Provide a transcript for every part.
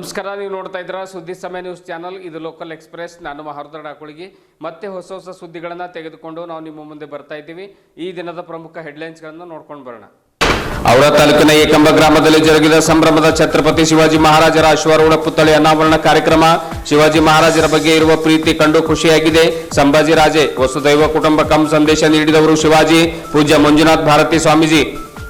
ನಮಸ್ಕಾರ, ನೀವು ನೋಡ್ತಾ ಇದ್ದೀರಾ ಸುದ್ದಿ ಸಮಯ ನ್ಯೂಸ್ ಚಾನಲ್. ಇದು ಲೋಕಲ್ ಎಕ್ಸ್ಪ್ರೆಸ್. ನಾನು ಮಹರ್ದಡ ಡಾಕುಳಿಗಿ. ಮತ್ತೆ ಹೊಸ ಸುದ್ದಿಗಳನ್ನು ತೆಗೆದುಕೊಂಡು ನಾವು ನಿಮ್ಮ ಮುಂದೆ ಬರ್ತಾ ಇದ್ದೀವಿ. ಈ ದಿನದ ಪ್ರಮುಖ ಹೆಡ್ಲೈನ್ಸ್ಗಳನ್ನು ನೋಡ್ಕೊಂಡು ಬರೋಣ. ಔರಾ ತಾಲೂಕಿನ ಏಕಂಬ ಗ್ರಾಮದಲ್ಲಿ ಜರುಗಿದ ಸಂಭ್ರಮದ ಛತ್ರಪತಿ ಶಿವಾಜಿ ಮಹಾರಾಜರ ಅಶ್ವಾರೂಢ ಪುತ್ಥಳಿ ಅನಾವರಣ ಕಾರ್ಯಕ್ರಮ. ಶಿವಾಜಿ ಮಹಾರಾಜರ ಬಗ್ಗೆ ಇರುವ ಪ್ರೀತಿ ಕಂಡು ಖುಷಿಯಾಗಿದೆ. ಸಂಭಾಜಿ ರಾಜೇ ವಸುದೈವ ಕುಟುಂಬಕಂ ಸಂದೇಶ ನೀಡಿದವರು ಶಿವಾಜಿ. ಪೂಜ್ಯ ಮಂಜುನಾಥ್ ಭಾರತಿ ಸ್ವಾಮೀಜಿ.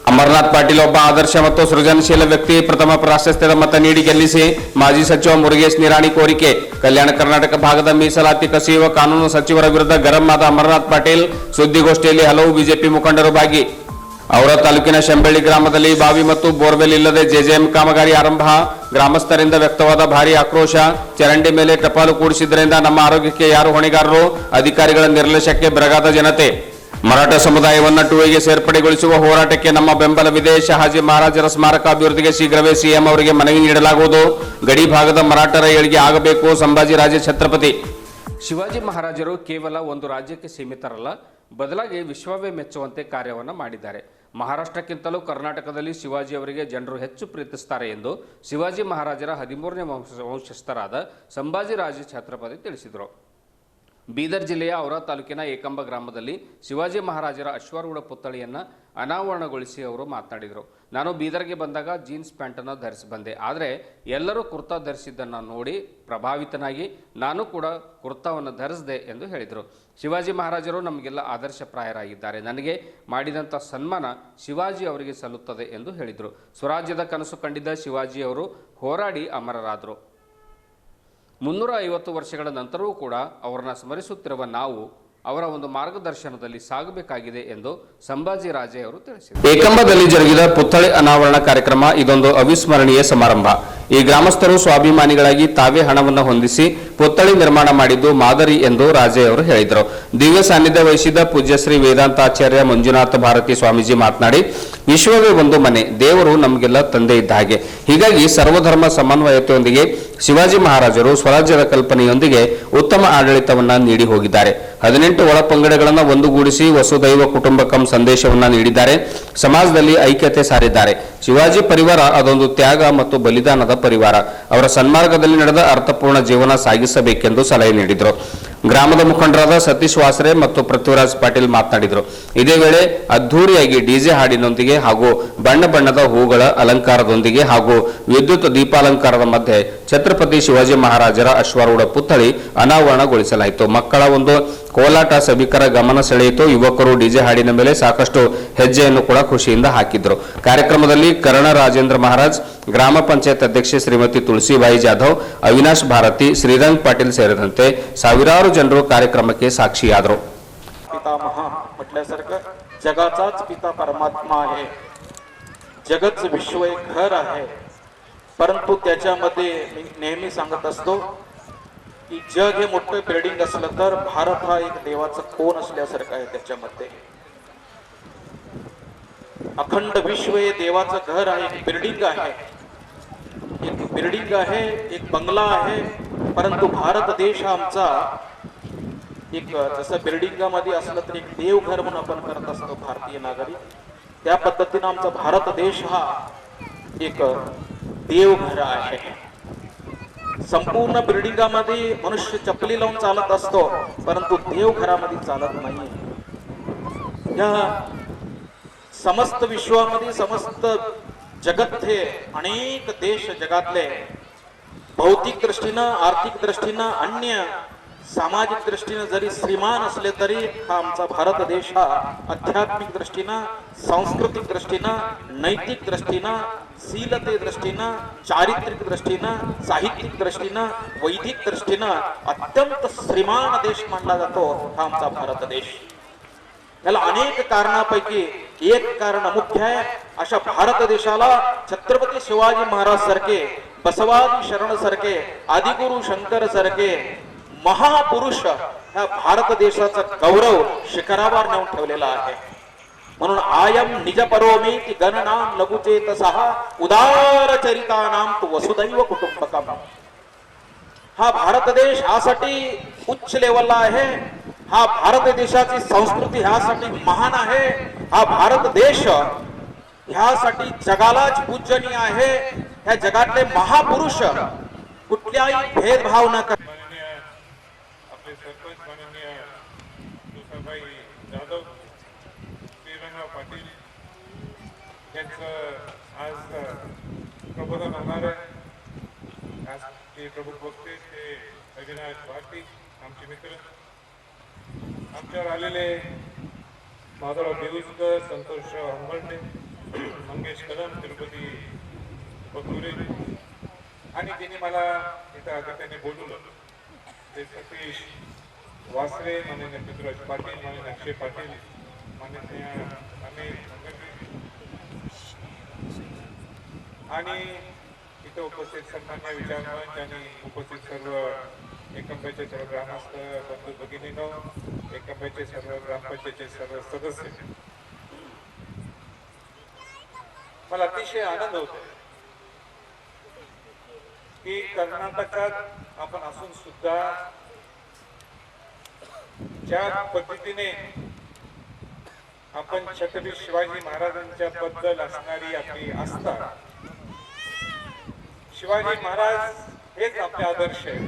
ಅಮರನಾಥ್ ಪಾಟೀಲ್ ಒಬ್ಬ ಆದರ್ಶ ಮತ್ತು ಸೃಜನಶೀಲ ವ್ಯಕ್ತಿ. ಪ್ರಥಮ ಪ್ರಾಶಸ್ತ್ಯದ ಮತ ನೀಡಿ ಗೆಲ್ಲಿಸಿ. ಮಾಜಿ ಸಚಿವ ಮುರುಗೇಶ್ ನಿರಾಣಿ ಕೋರಿಕೆ. ಕಲ್ಯಾಣ ಕರ್ನಾಟಕ ಭಾಗದ ಮೀಸಲಾತಿ ಕಸಿಯುವ ಕಾನೂನು ಸಚಿವರ ವಿರುದ್ಧ ಗರಂ ಆದ ಅಮರನಾಥ್ ಪಾಟೀಲ್. ಸುದ್ದಿಗೋಷ್ಠಿಯಲ್ಲಿ ಹಲವು ಬಿಜೆಪಿ ಮುಖಂಡರು ಭಾಗಿ. ಔರಾ ತಾಲೂಕಿನ ಶೆಂಬಳ್ಳಿ ಗ್ರಾಮದಲ್ಲಿ ಬಾವಿ ಮತ್ತು ಬೋರ್ವೆಲ್ ಇಲ್ಲದೆ ಜೆಜೆಎಂ ಕಾಮಗಾರಿ ಆರಂಭ. ಗ್ರಾಮಸ್ಥರಿಂದ ವ್ಯಕ್ತವಾದ ಭಾರೀ ಆಕ್ರೋಶ. ಚರಂಡಿ ಮೇಲೆ ಟಪಾಲು ಕೂಡಿಸಿದ್ದರಿಂದ ನಮ್ಮ ಆರೋಗ್ಯಕ್ಕೆ ಯಾರು ಹೊಣೆಗಾರರು? ಅಧಿಕಾರಿಗಳ ನಿರ್ಲಕ್ಷ್ಯಕ್ಕೆ ಬೆರಗಾದ ಜನತೆ. ಮರಾಠ ಸಮುದಾಯವನ್ನು ಟೂಗೆ ಸೇರ್ಪಡೆಗೊಳಿಸುವ ಹೋರಾಟಕ್ಕೆ ನಮ್ಮ ಬೆಂಬಲವಿದೆ. ಶಹಾಜಿ ಮಹಾರಾಜರ ಸ್ಮಾರಕ ಅಭಿವೃದ್ಧಿಗೆ ಶೀಘ್ರವೇ ಸಿಎಂ ಅವರಿಗೆ ಮನವಿ ನೀಡಲಾಗುವುದು. ಗಡಿ ಭಾಗದ ಮರಾಠರ ಏಳಿಗೆ ಆಗಬೇಕು. ಸಂಭಾಜಿ ರಾಜೇ ಛತ್ರಪತಿ. ಶಿವಾಜಿ ಮಹಾರಾಜರು ಕೇವಲ ಒಂದು ರಾಜ್ಯಕ್ಕೆ ಸೀಮಿತರಲ್ಲ, ಬದಲಾಗಿ ವಿಶ್ವವೇ ಮೆಚ್ಚುವಂತೆ ಕಾರ್ಯವನ್ನು ಮಾಡಿದ್ದಾರೆ. ಮಹಾರಾಷ್ಟ್ರಕ್ಕಿಂತಲೂ ಕರ್ನಾಟಕದಲ್ಲಿ ಶಿವಾಜಿ ಅವರಿಗೆ ಜನರು ಹೆಚ್ಚು ಪ್ರೀತಿಸುತ್ತಾರೆ ಎಂದು ಶಿವಾಜಿ ಮಹಾರಾಜರ 13ನೇ ವಂಶಸ್ಥರಾದ ಸಂಭಾಜಿ ರಾಜೇ ಛತ್ರಪತಿ ತಿಳಿಸಿದರು. ಬೀದರ್ ಜಿಲ್ಲೆಯ ಔರಾ ತಾಲೂಕಿನ ಏಕಂಬ ಗ್ರಾಮದಲ್ಲಿ ಶಿವಾಜಿ ಮಹಾರಾಜರ ಅಶ್ವಾರೂಢ ಪುತ್ಥಳಿಯನ್ನು ಅನಾವರಣಗೊಳಿಸಿ ಅವರು ಮಾತನಾಡಿದರು. ನಾನು ಬೀದರ್ಗೆ ಬಂದಾಗ ಜೀನ್ಸ್ ಪ್ಯಾಂಟನ್ನು ಧರಿಸಿ ಬಂದೆ, ಆದರೆ ಎಲ್ಲರೂ ಕುರ್ತಾ ಧರಿಸಿದ್ದನ್ನು ನೋಡಿ ಪ್ರಭಾವಿತನಾಗಿ ನಾನು ಕೂಡ ಕುರ್ತಾವನ್ನು ಧರಿಸಿದೆ ಎಂದು ಹೇಳಿದರು. ಶಿವಾಜಿ ಮಹಾರಾಜರು ನಮಗೆಲ್ಲ ಆದರ್ಶಪ್ರಾಯರಾಗಿದ್ದಾರೆ. ನನಗೆ ಮಾಡಿದಂಥ ಸನ್ಮಾನ ಶಿವಾಜಿ ಅವರಿಗೆ ಸಲ್ಲುತ್ತದೆ ಎಂದು ಹೇಳಿದರು. ಸ್ವರಾಜ್ಯದ ಕನಸು ಕಂಡಿದ್ದ ಶಿವಾಜಿ ಅವರು ಹೋರಾಡಿ ಅಮರರಾದರು. 350 ವರ್ಷಗಳ ನಂತರವೂ ಕೂಡ ಅವರನ್ನು ಸ್ಮರಿಸುತ್ತಿರುವ ನಾವು ಅವರ ಒಂದು ಮಾರ್ಗದರ್ಶನದಲ್ಲಿ ಸಾಗಬೇಕಾಗಿದೆ ಎಂದು ಸಂಭಾಜಿ ರಾಜೇ ಅವರು ತಿಳಿಸಿದರು. ಏಕಂಬದಲ್ಲಿ ಜರುಗಿದ ಪುತ್ಥಳಿ ಅನಾವರಣ ಕಾರ್ಯಕ್ರಮ ಇದೊಂದು ಅವಿಸ್ಮರಣೀಯ ಸಮಾರಂಭ. ಈ ಗ್ರಾಮಸ್ಥರು ಸ್ವಾಭಿಮಾನಿಗಳಾಗಿ ತಾವೇ ಹಣವನ್ನು ಹೊಂದಿಸಿ ಪುತ್ಥಳಿ ನಿರ್ಮಾಣ ಮಾಡಿದ್ದು ಮಾದರಿ ಎಂದು ರಾಜೇ ಅವರು ಹೇಳಿದರು. ದಿವ್ಯ ಸಾನ್ನಿಧ್ಯ ವಹಿಸಿದ ಪೂಜ್ಯ ಶ್ರೀ ವೇದಾಂತಾಚಾರ್ಯ ಮಂಜುನಾಥ ಭಾರತಿ ಸ್ವಾಮೀಜಿ ಮಾತನಾಡಿ, ವಿಶ್ವವೇ ಒಂದು ಮನೆ, ದೇವರು ನಮಗೆಲ್ಲ ತಂದೆ ಇದ್ದ ಹಾಗೆ. ಹೀಗಾಗಿ ಸರ್ವಧರ್ಮ ಸಮನ್ವಯತೆಯೊಂದಿಗೆ ಶಿವಾಜಿ ಮಹಾರಾಜರು ಸ್ವರಾಜ್ಯದ ಕಲ್ಪನೆಯೊಂದಿಗೆ ಉತ್ತಮ ಆಡಳಿತವನ್ನ ನೀಡಿ ಹೋಗಿದ್ದಾರೆ. 18 ಒಳಪಂಗಡಗಳನ್ನು ಒಂದುಗೂಡಿಸಿ ವಸುದೈವ ಕುಟುಂಬಕಂ ಸಂದೇಶವನ್ನ ನೀಡಿದ್ದಾರೆ. ಸಮಾಜದಲ್ಲಿ ಐಕ್ಯತೆ ಸಾರಿದ್ದಾರೆ. ಶಿವಾಜಿ ಪರಿವಾರ ಅದೊಂದು ತ್ಯಾಗ ಮತ್ತು ಬಲಿದಾನದ ಪರಿವಾರ. ಅವರ ಸನ್ಮಾರ್ಗದಲ್ಲಿ ನಡೆದ ಅರ್ಥಪೂರ್ಣ ಜೀವನ ಸಾಗಿಸಬೇಕೆಂದು ಸಲಹೆ ನೀಡಿದರು. ಗ್ರಾಮದ ಮುಖಂಡರಾದ ಸತೀಶ್ ವಾಸರೆ ಮತ್ತು ಪೃಥ್ವಿರಾಜ್ ಪಾಟೀಲ್ ಮಾತನಾಡಿದರು. ಇದೇ ವೇಳೆ ಅದ್ಧೂರಿಯಾಗಿ ಡಿಜೆ ಹಾಡಿನೊಂದಿಗೆ ಹಾಗೂ ಬಣ್ಣ ಬಣ್ಣದ ಹೂಗಳ ಅಲಂಕಾರದೊಂದಿಗೆ ಹಾಗೂ ವಿದ್ಯುತ್ ದೀಪಾಲಂಕಾರದ ಮಧ್ಯೆ ಛತ್ರಪತಿ ಶಿವಾಜಿ ಮಹಾರಾಜರ ಅಶ್ವಾರೂಢ ಪುತ್ಥಳಿ ಅನಾವರಣಗೊಳಿಸಲಾಯಿತು. ಮಕ್ಕಳ ಒಂದು ಕೋಲಾಟ ಸಭಿಕರ ಗಮನ ಸೆಳೆಯಿತು. ಯುವಕರು ಡಿಜೆ ಹಾಡಿನ ಮೇಲೆ ಸಾಕಷ್ಟು ಹೆಜ್ಜೆಯನ್ನು ಕೂಡ ಖುಷಿಯಿಂದ ಹಾಕಿದ್ರು. ಕಾರ್ಯಕ್ರಮದಲ್ಲಿ ಕರ್ಣ ರಾಜೇಂದ್ರ ಮಹಾರಾಜ್, ಗ್ರಾಮ ಪಂಚಾಯತ್ ಅಧ್ಯಕ್ಷೆ ಶ್ರೀಮತಿ ತುಳಸಿಬಾಯಿ ಜಾಧವ್, ಅವಿನಾಶ್ ಭಾರತಿ, ಶ್ರೀರಂಗ್ ಪಾಟೀಲ್ ಸೇರಿದಂತೆ ಸಾವಿರಾರು ಜನರು ಕಾರ್ಯಕ್ರಮಕ್ಕೆ ಸಾಕ್ಷಿಯಾದರು. पितामह म्हटल्यासारखं जगाचाच पिता परमात्मा आहे. जगच विश्व एक घर आहे. परंतु त्याच्यामध्ये मी नेहमी सांगत असतो की जग हे मोठं बिल्डिंग असलं तर भारत हा एक देवाचा कोण असल्यासारखं आहे. त्याच्यामध्ये अखंड विश्व हे देवाचं घर आहे, एक बिल्डिंग आहे, एक बंगला आहे. परंतु भारत देश हा आमचा एक जसं बिल्डिंगामध्ये असलं तर एक देवघर म्हणून आपण करत असतो भारतीय नागरिक. त्या पद्धतीने आमचा भारत देश हा एक देवघर आहे. संपूर्ण बिल्डिंगामध्ये मनुष्य चपली लावून चालत असतो, परंतु देवघरामध्ये चालत नाही. या समस्त विश्वामध्ये समस्त जगत हे अनेक देश जगातले भौतिक दृष्टीनं, आर्थिक दृष्टीनं, अन्य सामाजिक दृष्टीनं जरी श्रीमान असले तरी हा आमचा भारत देश हा आध्यात्मिक दृष्टीनं, सांस्कृतिक दृष्टीनं, नैतिक दृष्टीनं, शीलते दृष्टीनं, चारित्रिक दृष्टीनं, साहित्यिक दृष्टीनं, वैदिक दृष्टीनं अत्यंत श्रीमान देश मानला जातो हा आमचा भारत देश. याला अनेक कारणापैकी एक कारण मुख्य आहे. अशा भारत देशाला छत्रपती शिवाजी महाराज सारखे, बसवादी शरण सारखे, आदिगुरु शंकर सारखे महापुरुष ह्या भारत देशाचा गौरव शिखरावर नेऊन ठेवलेला आहे. म्हणून आयम निज परोमी ती गणनाम लघुचेतसः उदार चरितानाम तु वसुदैव कुटुंबकम. हा भारत देश ह्यासाठी उच्च लेवलला आहे. हा भारत देशाची संस्कृती ह्यासाठी महान आहे. हा भारत देश ह्यासाठी जगालाच पूजनीय आहे. ह्या जगातले महापुरुष कुठल्याही भेदभाव न करता माननीय आपले सरपंच माननीय तुळसाबाई जाधव श्रीरंगराव पाटील यांचं आज प्रबोधन होणार आहे. आज ते प्रमुख वक्ते ते अविनाश भारती आमचे मित्र, आमच्यावर आलेले माधवराव बेउसकर, संतोषराव हंबर्डे, मंगेश कदम, तिरुपती बकुरे आणि त्यांनी मला इथं अगत्याने बोलवलं ते सतीश वासरे, माननीय पृथ्वीराज पाटील, माननीय अक्षय पाटील, माननीय अमित मंगळवे आणि इथं उपस्थित सन्मान्य विचारमंच आणि उपस्थित सर्व एकंबेचे सर्व ग्रामस्थ बंधू भगिनीनो, एकंबेचे सर्व ग्रामपंचायतचे सर्व सदस्य, मला अतिशय आनंद होतो की कर्नाटकात आपण असून सुद्धा ज्या पद्धतीने आपण छत्रपती शिवाजी महाराजांच्या बद्दल असणारी आपली आस्था, शिवाजी महाराज हेच आपले आदर्श आहे.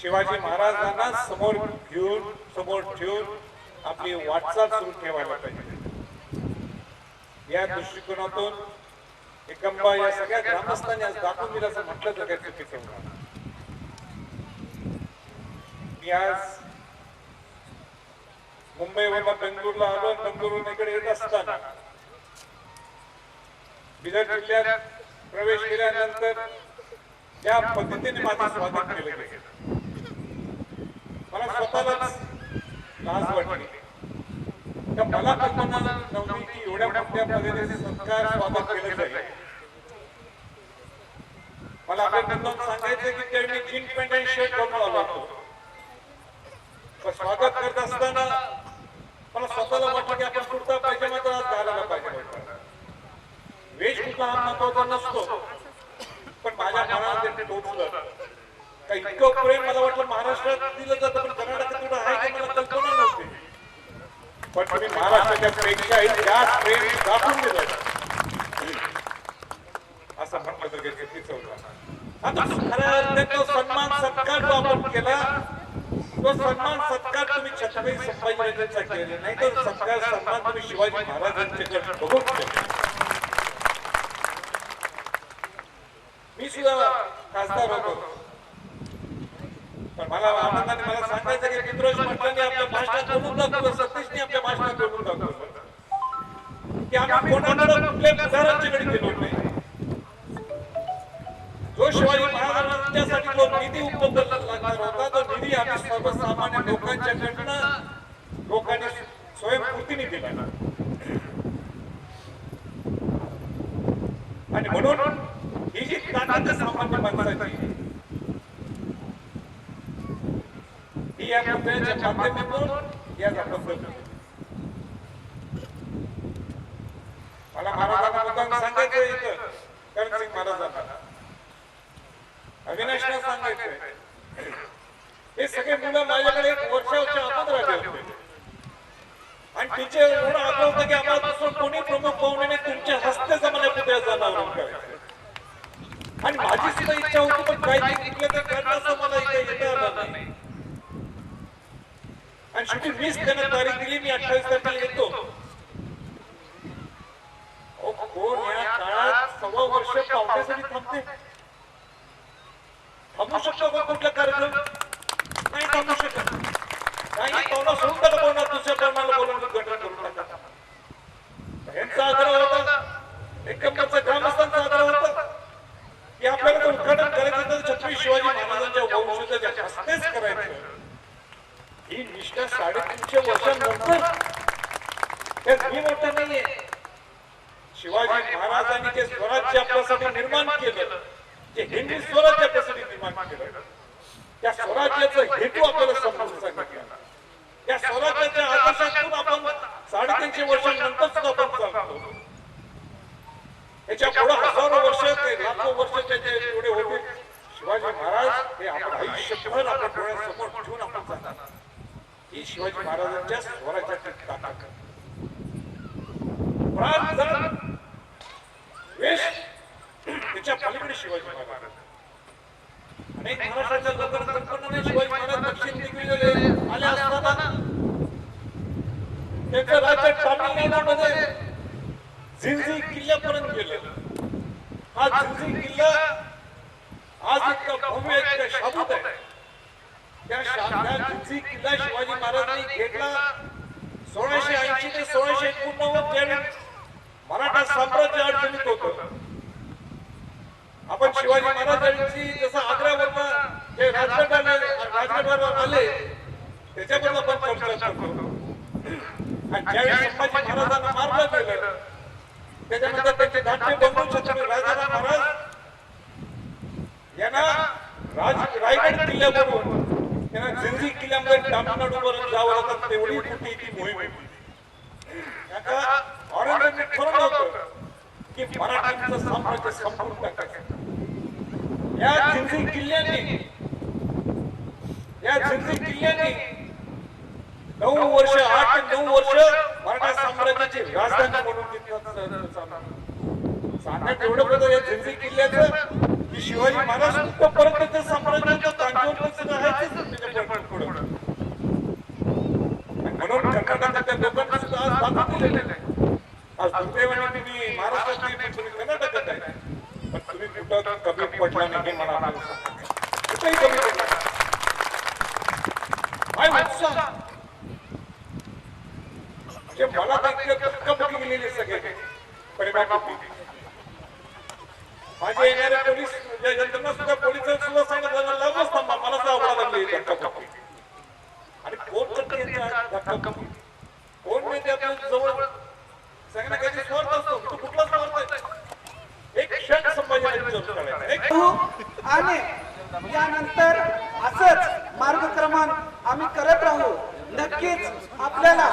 शिवाजी महाराजांना समोर ठेवून आपली वाटचाल सुरू ठेवायला पाहिजे. या दृष्टिकोनातून एकंबा या सगळ्या ग्रामस्थांनी आज दाखवून दिलं असं म्हटलं तर काही चुकीचं होणार. मी आज मुंबईवरला बेंगळूरला आलो, बेंगळूरून इकडे येत असताना बिदर जिल्ह्यात प्रवेश केल्यानंतर त्या पद्धतीने माझं स्वागत केलं गेलं. मला स्वतःलाच लाज वाटली. तर मला कल्पना नव्हती की एवढ्या मोठ्या पद्धतीने सत्कार स्वागत केलं जाईल. मला आपल्याकडून सांगायचं की त्यावेळी जीन पॅन्ट आणि शर्ट घालून आलो होतो. पण स्वागत करत असताना मला स्वतःला वाटलं की आपण कुर्ता पायजामा तर आज घालायला पाहिजे होता. वेश कुठला हा महत्वाचा नसतो, पण माझ्या मनात ते टोचलं. का इतकं प्रेम मला वाटलं महाराष्ट्रात दिलं जातं, पण कर्नाटकात कुठं आहे की मला कल्पना नव्हती. पण तुम्ही महाराष्ट्राच्या पेक्षाही जास्त प्रेम दाखवून दिलं असं म्हटलं तर काही चुकीचं होतं. आता खऱ्या अर्थाने सन्मान सत्कार जो आपण केला, तो सन्मान सत्कार तुम्ही छत्रपती संभाजीराजांचा केला नाही, तर सत्कार सन्मान तुम्ही शिवाजी महाराजांच्याकडे बघून केला. मी सुद्धा खासदार होतो, पण मला आनंदाने मला सांगायचं की पृथ्वीराज पाटलांनी आपल्या भाषणात बोलून दाखवलं, सतीशने आपल्या भाषणात बोलून दाखवलं की आम्ही कोणाकडे कुठल्या पुढाऱ्यांच्याकडे गेलो नाही. जो शिवाजी महाराजांच्यासाठी जो निधी उपलब्ध लागणार होता, तो निधी आम्ही सर्वसामान्य लोकांच्याकडनं लोकांनी स्वयंस्फूर्तीने दिला. आणि म्हणून ही जी ताकद सामान्य माणसाची ही या पुतळ्याच्या माध्यमातून या पद्धत. मला महाराजांना मुद्दाम सांगायचं इथं करणसिंग महाराजांना, अविनाशला सांगायचंय, हे सगळे मुलं माझ्याकडे एक वर्षाच्या अगोदर आले होते आणि तिचे एवढं आग्रह होतं की आम्हाला दुसरं कोणी प्रमुख पाहुण्याने तुमच्या हस्ते जमान्या पुतळ्यात जाणार करायचं. आणि माझी सुद्धा इच्छा होती, पण काही कुठलं तर करण्याचं मला इथे येता आलं नाही. आणि शेवटी 20 त्यांना तारीख दिली, मी 28 तारखेला येतो. कोण या काळात 1.25 वर्ष पाहुण्यासाठी थांबते? थांबू शकतो का कुठला कार्यक्रम? नाही थांबू शकत. नाही पाहुणा सोडून टाका, पाहुणा दुसऱ्या पाहुणाला बोलून उद्घाटन करून टाका. यांचा आग्रह होता, एकंबरचा ग्रामस्थांचा आग्रह होता की आपल्याला उद्घाटन करायचं तर छत्रपती शिवाजी महाराजांच्या वंशजाच्या हस्तेच करायचं. ही निष्ठा 350 वर्षांनंतर त्यात मी मोठं नाहीये. शिवाजी महाराजांनी जे स्वराज्य आपल्यासाठी निर्माण केलं, जे हिंदवी स्वराज्य आपल्यासाठी निर्माण केलं, त्या स्वराज्याचा हेतू आपल्याला समजून सांगितला. त्या स्वराज्याच्या आदर्शातून आपण 350 वर्षांनंतर सुद्धा आपण चालतो. याच्या पुढे हजारो वर्ष ते लाखो वर्ष त्याचे एवढे होते. शिवाजी महाराज हे आपण आयुष्यभर आपण डोळ्यासमोर ठेवून आपण जातात. ही शिवाजी महाराजांच्या स्वराज्याची ताकद. प्राण जात वेश त्याच्या पलीकडे शिवाजी महाराज. अनेक महाराष्ट्राच्या लोकांना कल्पना नाही शिवाजी महाराज दक्षिण दिग्विजय आले असताना त्यांचं राज्य तामिळनाडूमध्ये झिंझी किल्ल्यापर्यंत गेलं. हा झिंझी किल्ला आज इतका भव्य इतका शाबूत आहे. त्या झिंझी किल्ला शिवाजी महाराजांनी घेतला 1680 ते 1689 त्यावेळी मराठा साम्राज्य अडचणीत होतं. आपण शिवाजी महाराजांची जसं आग्र्यावरनं जे राजगडावर आले त्याच्याबद्दल आपण चर्चा करतो. आणि ज्यावेळी संभाजी महाराजांना मारलं गेलं त्याच्यानंतर त्यांचे धाकटे बंधू छत्रपती राजाराम महाराज यांना रायगड किल्ल्यावरून त्यांना झिंझी किल्ल्यामध्ये तामिळनाडूवर जावं लागतं. तेवढी मोठी ती मोहीम होती. औरंगजेबाने ठरवलं होतं की मराठ्यांचं साम्राज्य संपूर्ण टाकायचं. या झिंझी किल्ल्याने 9 वर्ष 8 ते 9 वर्ष मराठा साम्राज्याची राजधानी म्हणून सांगण्यात एवढं बदल या झिंझी किल्ल्याचं की शिवाजी महाराज कुठपर्यंत ते साम्राज्याचं तांडवलचं राहायचं त्याच्या पुढे. म्हणून कर्नाटकाच्या लोकांना सुद्धा आज दाखवून दिलेलं आहे. आज दुर्दैवाने तुम्ही महाराष्ट्रातली तुम्ही कर्नाटकात आहे पण तुम्ही कुठं कमी पडला नाही हे मला कुठेही कमी पडला जे मला धक्काबुक्की गेलेले सगळे परिणाम माझे येणारे पोलीस यंत्रणा सुद्धा पोलिस सुद्धा सांगितलं लावच थांबा मला तर आवडा लागली धक्काबुक्की. आणि कोण करते धक्काबुक्की कोण नाही आपल्या जवळ सगळ्यांना काही स्वार्थ असतो. तो कुठला स्वार्थ आहे? एक क्षण संभाजी आणि यानंतर असंच मार्गक्रमण आम्ही करत राहू. नक्कीच आपल्याला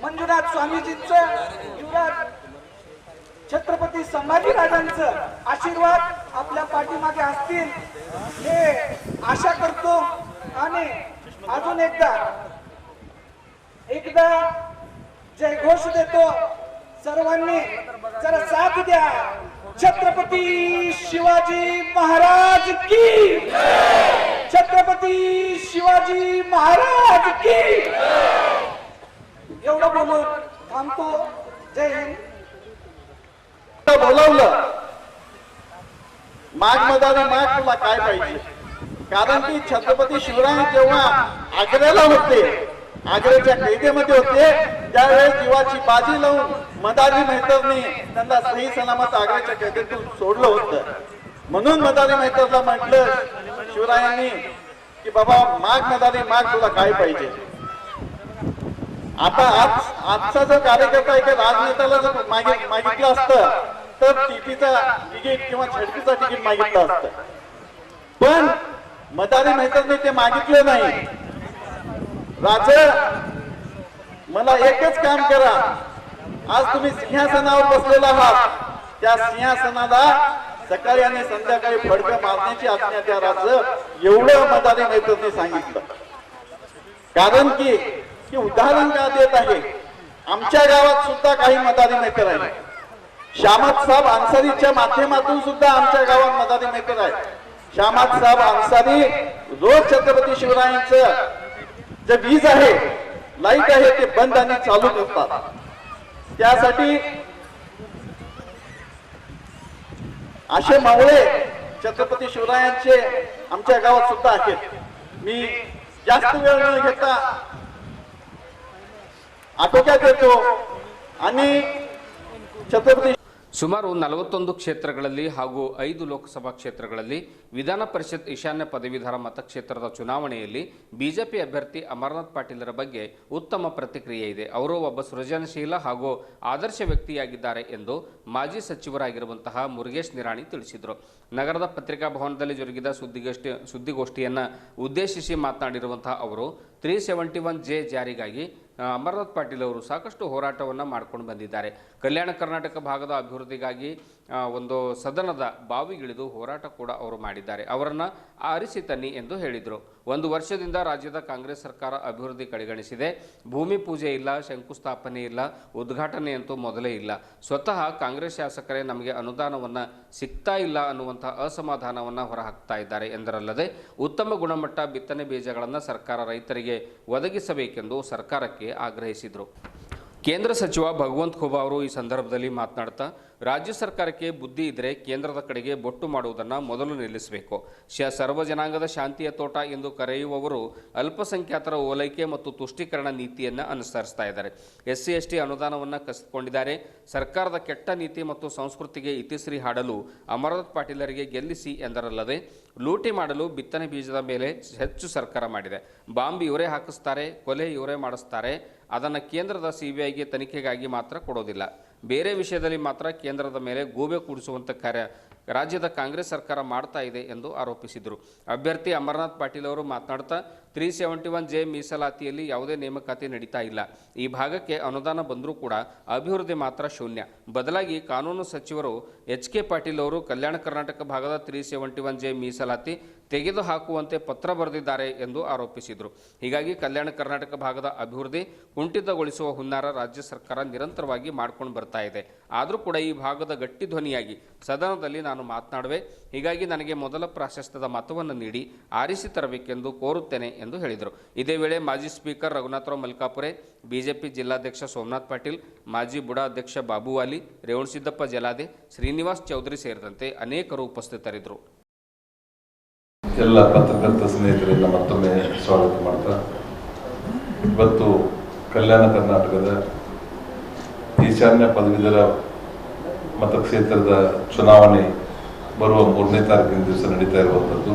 मंजुनाथ स्वामीजींचं युवराज छत्रपती संभाजीराजांचं आशीर्वाद आपल्या पाठीमागे असतील हे आशा करतो. आणि अजून एकदा जयघोष देतो. सर्वांनी जरा साथ द्या. छत्रपती शिवाजी महाराज की, छत्रपती शिवाजी महाराज की. एवढं बोलून थांबतो. जय हिंद. बोलवलं माग मदाने माग तुला काय पाहिजे. कारण की छत्रपती शिवराय जेव्हा आग्र्याला होते, आग्र्याच्या कैदेमध्ये होते, त्यावेळेस जीवाची बाजी लावून मदारी मेहतरने त्यांना सही सलामत आग्र्याच्या कैदेतून सोडलं होतं. म्हणून मदारी मेहतरला म्हटलं शिवरायांनी की बाबा माग मदारी माग तुला काय पाहिजे. आता आजचा जो कार्यकर्ता एका राजनेत्याला जर मागितलं असतं तर टीपीचा तिकीट किंवा झडपीचा तिकीट मागितलं असतं. पण मदारी मेहतरने ते मागितलं नाही. राजा मला एकच काम करा. आज तुम्ही सिंहासनावर बसलेला आहात, त्या सिंहासनाला सकाळी आणि संध्याकाळी फडकं मारण्याची आज्ञा द्या राजा. एवढं मदारी मेहतरने सांगितलं. कारण की उदाहरण का देत आहे, आमच्या गावात सुद्धा काही मदारी मेहतर आहे. शामत साहेब अन्सारीच्या माध्यमातून सुद्धा आमच्या गावात मदारी मेहतर आहे. शामत साहेब अन्सारी रोज छत्रपती शिवरायांचं जे वीज आहे, लाईट आहे, ते बंद आणि चालू करतात. त्यासाठी असे मावळे छत्रपती शिवरायांचे आमच्या गावात सुद्धा आहेत. मी जास्त वेळ न घेता आटोक्यात येतो आणि छत्रपती ಸುಮಾರು 41 ಕ್ಷೇತ್ರಗಳಲ್ಲಿ ಹಾಗೂ 5 ಲೋಕಸಭಾ ಕ್ಷೇತ್ರಗಳಲ್ಲಿ ವಿಧಾನ ಪರಿಷತ್ ಈಶಾನ್ಯ ಪದವೀಧರ ಮತಕ್ಷೇತ್ರದ ಚುನಾವಣೆಯಲ್ಲಿ ಬಿಜೆಪಿ ಅಭ್ಯರ್ಥಿ ಅಮರನಾಥ್ ಪಾಟೀಲರ ಬಗ್ಗೆ ಉತ್ತಮ ಪ್ರತಿಕ್ರಿಯೆ ಇದೆ. ಅವರು ಒಬ್ಬ ಸೃಜನಶೀಲ ಹಾಗೂ ಆದರ್ಶ ವ್ಯಕ್ತಿಯಾಗಿದ್ದಾರೆ ಎಂದು ಮಾಜಿ ಸಚಿವರಾಗಿರುವಂತಹ ಮುರುಗೇಶ್ ನಿರಾಣಿ ತಿಳಿಸಿದರು. ನಗರದ ಪತ್ರಿಕಾ ಭವನದಲ್ಲಿ ಜರುಗಿದ ಸುದ್ದಿಗೋಷ್ಠಿಯನ್ನು ಉದ್ದೇಶಿಸಿ ಮಾತನಾಡಿರುವಂತಹ ಅವರು 371J ಜಾರಿಗಾಗಿ ಅಮರನಾಥ್ ಪಾಟೀಲ್ ಅವರು ಸಾಕಷ್ಟು ಹೋರಾಟವನ್ನು ಮಾಡಿಕೊಂಡು ಬಂದಿದ್ದಾರೆ. ಕಲ್ಯಾಣ ಕರ್ನಾಟಕ ಭಾಗದ ಅಭಿವೃದ್ಧಿಗಾಗಿ ಒಂದು ಸದನದ ಬಾವಿಗಿಳಿದು ಹೋರಾಟ ಕೂಡ ಅವರು ಮಾಡಿದ್ದಾರೆ. ಅವರನ್ನು ಆರಿಸಿ ತನ್ನಿ ಎಂದು ಹೇಳಿದರು. 1 ವರ್ಷದಿಂದ ರಾಜ್ಯದ ಕಾಂಗ್ರೆಸ್ ಸರ್ಕಾರ ಅಭಿವೃದ್ಧಿ ಕಡೆಗಣಿಸಿದೆ. ಭೂಮಿ ಪೂಜೆ ಇಲ್ಲ, ಶಂಕುಸ್ಥಾಪನೆ ಇಲ್ಲ, ಉದ್ಘಾಟನೆ ಅಂತೂ ಮೊದಲೇ ಇಲ್ಲ. ಸ್ವತಃ ಕಾಂಗ್ರೆಸ್ ಶಾಸಕರೇ ನಮಗೆ ಅನುದಾನವನ್ನು ಸಿಗ್ತಾ ಇಲ್ಲ ಅನ್ನುವಂಥ ಅಸಮಾಧಾನವನ್ನು ಹೊರಹಾಕ್ತಾ ಇದ್ದಾರೆ ಎಂದರಲ್ಲದೆ ಉತ್ತಮ ಗುಣಮಟ್ಟ ಬಿತ್ತನೆ ಬೀಜಗಳನ್ನು ಸರ್ಕಾರ ರೈತರಿಗೆ ಒದಗಿಸಬೇಕೆಂದು ಸರ್ಕಾರಕ್ಕೆ ಆಗ್ರಹಿಸಿದರು. ಕೇಂದ್ರ ಸಚಿವ ಭಗವಂತ ಖೂಬಾ ಅವರು ಈ ಸಂದರ್ಭದಲ್ಲಿ ಮಾತನಾಡ್ತಾ, ರಾಜ್ಯ ಸರ್ಕಾರಕ್ಕೆ ಬುದ್ಧಿ ಇದ್ದರೆ ಕೇಂದ್ರದ ಕಡೆಗೆ ಬೊಟ್ಟು ಮಾಡುವುದನ್ನು ಮೊದಲು ನಿಲ್ಲಿಸಬೇಕು. ಸರ್ವ ಜನಾಂಗದ ಶಾಂತಿಯ ತೋಟ ಎಂದು ಕರೆಯುವವರು ಅಲ್ಪಸಂಖ್ಯಾತರ ಓಲೈಕೆ ಮತ್ತು ತುಷ್ಟೀಕರಣ ನೀತಿಯನ್ನು ಅನುಸರಿಸ್ತಾ ಇದ್ದಾರೆ. SC/ST ಅನುದಾನವನ್ನು ಕಸಿದುಕೊಂಡಿದ್ದಾರೆ. ಸರ್ಕಾರದ ಕೆಟ್ಟ ನೀತಿ ಮತ್ತು ಸಂಸ್ಕೃತಿಗೆ ಇತಿಶ್ರೀ ಹಾಡಲು ಅಮರನಾಥ್ ಪಾಟೀಲರಿಗೆ ಗೆಲ್ಲಿಸಿ ಎಂದರಲ್ಲದೆ ಲೂಟಿ ಮಾಡಲು ಬಿತ್ತನೆ ಬೀಜದ ಮೇಲೆ ಹೆಚ್ಚು ಸರ್ಕಾರ ಮಾಡಿದೆ. ಬಾಂಬ್ ಇವರೇ ಹಾಕಿಸ್ತಾರೆ, ಕೊಲೆ ಇವರೇ ಮಾಡಿಸ್ತಾರೆ. ಅದನ್ನು ಕೇಂದ್ರದ CBIಗೆ ತನಿಖೆಗಾಗಿ ಮಾತ್ರ ಕೊಡೋದಿಲ್ಲ. ಬೇರೆ ವಿಷಯದಲ್ಲಿ ಮಾತ್ರ ಕೇಂದ್ರದ ಮೇಲೆ ಗೂಬೆ ಕೂಡಿಸುವಂಥ ಕಾರ್ಯ ರಾಜ್ಯದ ಕಾಂಗ್ರೆಸ್ ಸರ್ಕಾರ ಮಾಡ್ತಾ ಇದೆ ಎಂದು ಆರೋಪಿಸಿದರು. ಅಭ್ಯರ್ಥಿ ಅಮರನಾಥ್ ಪಾಟೀಲ್ ಅವರು ಮಾತನಾಡ್ತಾ 371J ಮೀಸಲಾತಿಯಲ್ಲಿ ಯಾವುದೇ ನೇಮಕಾತಿ ನಡೀತಾ ಇಲ್ಲ. ಈ ಭಾಗಕ್ಕೆ ಅನುದಾನ ಬಂದರೂ ಕೂಡ ಅಭಿವೃದ್ಧಿ ಮಾತ್ರ ಶೂನ್ಯ. ಬದಲಾಗಿ ಕಾನೂನು ಸಚಿವರು HK ಪಾಟೀಲ್ ಅವರು ಕಲ್ಯಾಣ ಕರ್ನಾಟಕ ಭಾಗದ 371J ಮೀಸಲಾತಿ ತೆಗೆದುಹಾಕುವಂತೆ ಪತ್ರ ಬರೆದಿದ್ದಾರೆ ಎಂದು ಆರೋಪಿಸಿದರು. ಹೀಗಾಗಿ ಕಲ್ಯಾಣ ಕರ್ನಾಟಕ ಭಾಗದ ಅಭಿವೃದ್ಧಿ ಕುಂಠಿತಗೊಳಿಸುವ ಹುನ್ನಾರ ರಾಜ್ಯ ಸರ್ಕಾರ ನಿರಂತರವಾಗಿ ಮಾಡ್ಕೊಂಡು ಬರ್ತಾ ಇದೆ. ಆದರೂ ಕೂಡ ಈ ಭಾಗದ ಗಟ್ಟಿ ಧ್ವನಿಯಾಗಿ ಸದನದಲ್ಲಿ ನಾನು ಮಾತನಾಡುವೆ. ಹೀಗಾಗಿ ನನಗೆ ಮೊದಲ ಪ್ರಾಶಸ್ತ್ಯದ ಮತವನ್ನು ನೀಡಿ ಆರಿಸಿ ತರಬೇಕೆಂದು ಕೋರುತ್ತೇನೆ ಎಂದು ಹೇಳಿದರು. ಇದೇ ವೇಳೆ ಮಾಜಿ ಸ್ಪೀಕರ್ ರಘುನಾಥರಾವ್ ಮಲ್ಕಾಪುರೆ, ಬಿಜೆಪಿ ಜಿಲ್ಲಾಧ್ಯಕ್ಷ ಸೋಮನಾಥ್ ಪಾಟೀಲ್, ಮಾಜಿ ಬುಡಾ ಅಧ್ಯಕ್ಷ ಬಾಬುವಾಲಿ, ರೇವಣಸಿದ್ದಪ್ಪ ಜಲಾದೆ, ಶ್ರೀನಿವಾಸ್ ಚೌಧರಿ ಸೇರಿದಂತೆ ಅನೇಕರು ಉಪಸ್ಥಿತರಿದ್ದರು. ಎಲ್ಲ ಪತ್ರಕರ್ತ ಸ್ನೇಹಿತರಿಂದ ಮತ್ತೊಮ್ಮೆ ಸ್ವಾಗತ ಮಾಡ್ತಾ, ಇವತ್ತು ಕಲ್ಯಾಣ ಕರ್ನಾಟಕದ ಈಶಾನ್ಯ ಪದವೀಧರ ಮತಕ್ಷೇತ್ರದ ಚುನಾವಣೆ ಬರುವ 3ನೇ ತಾರೀಕಿನ ದಿವಸ ನಡೀತಾ ಇರುವಂಥದ್ದು.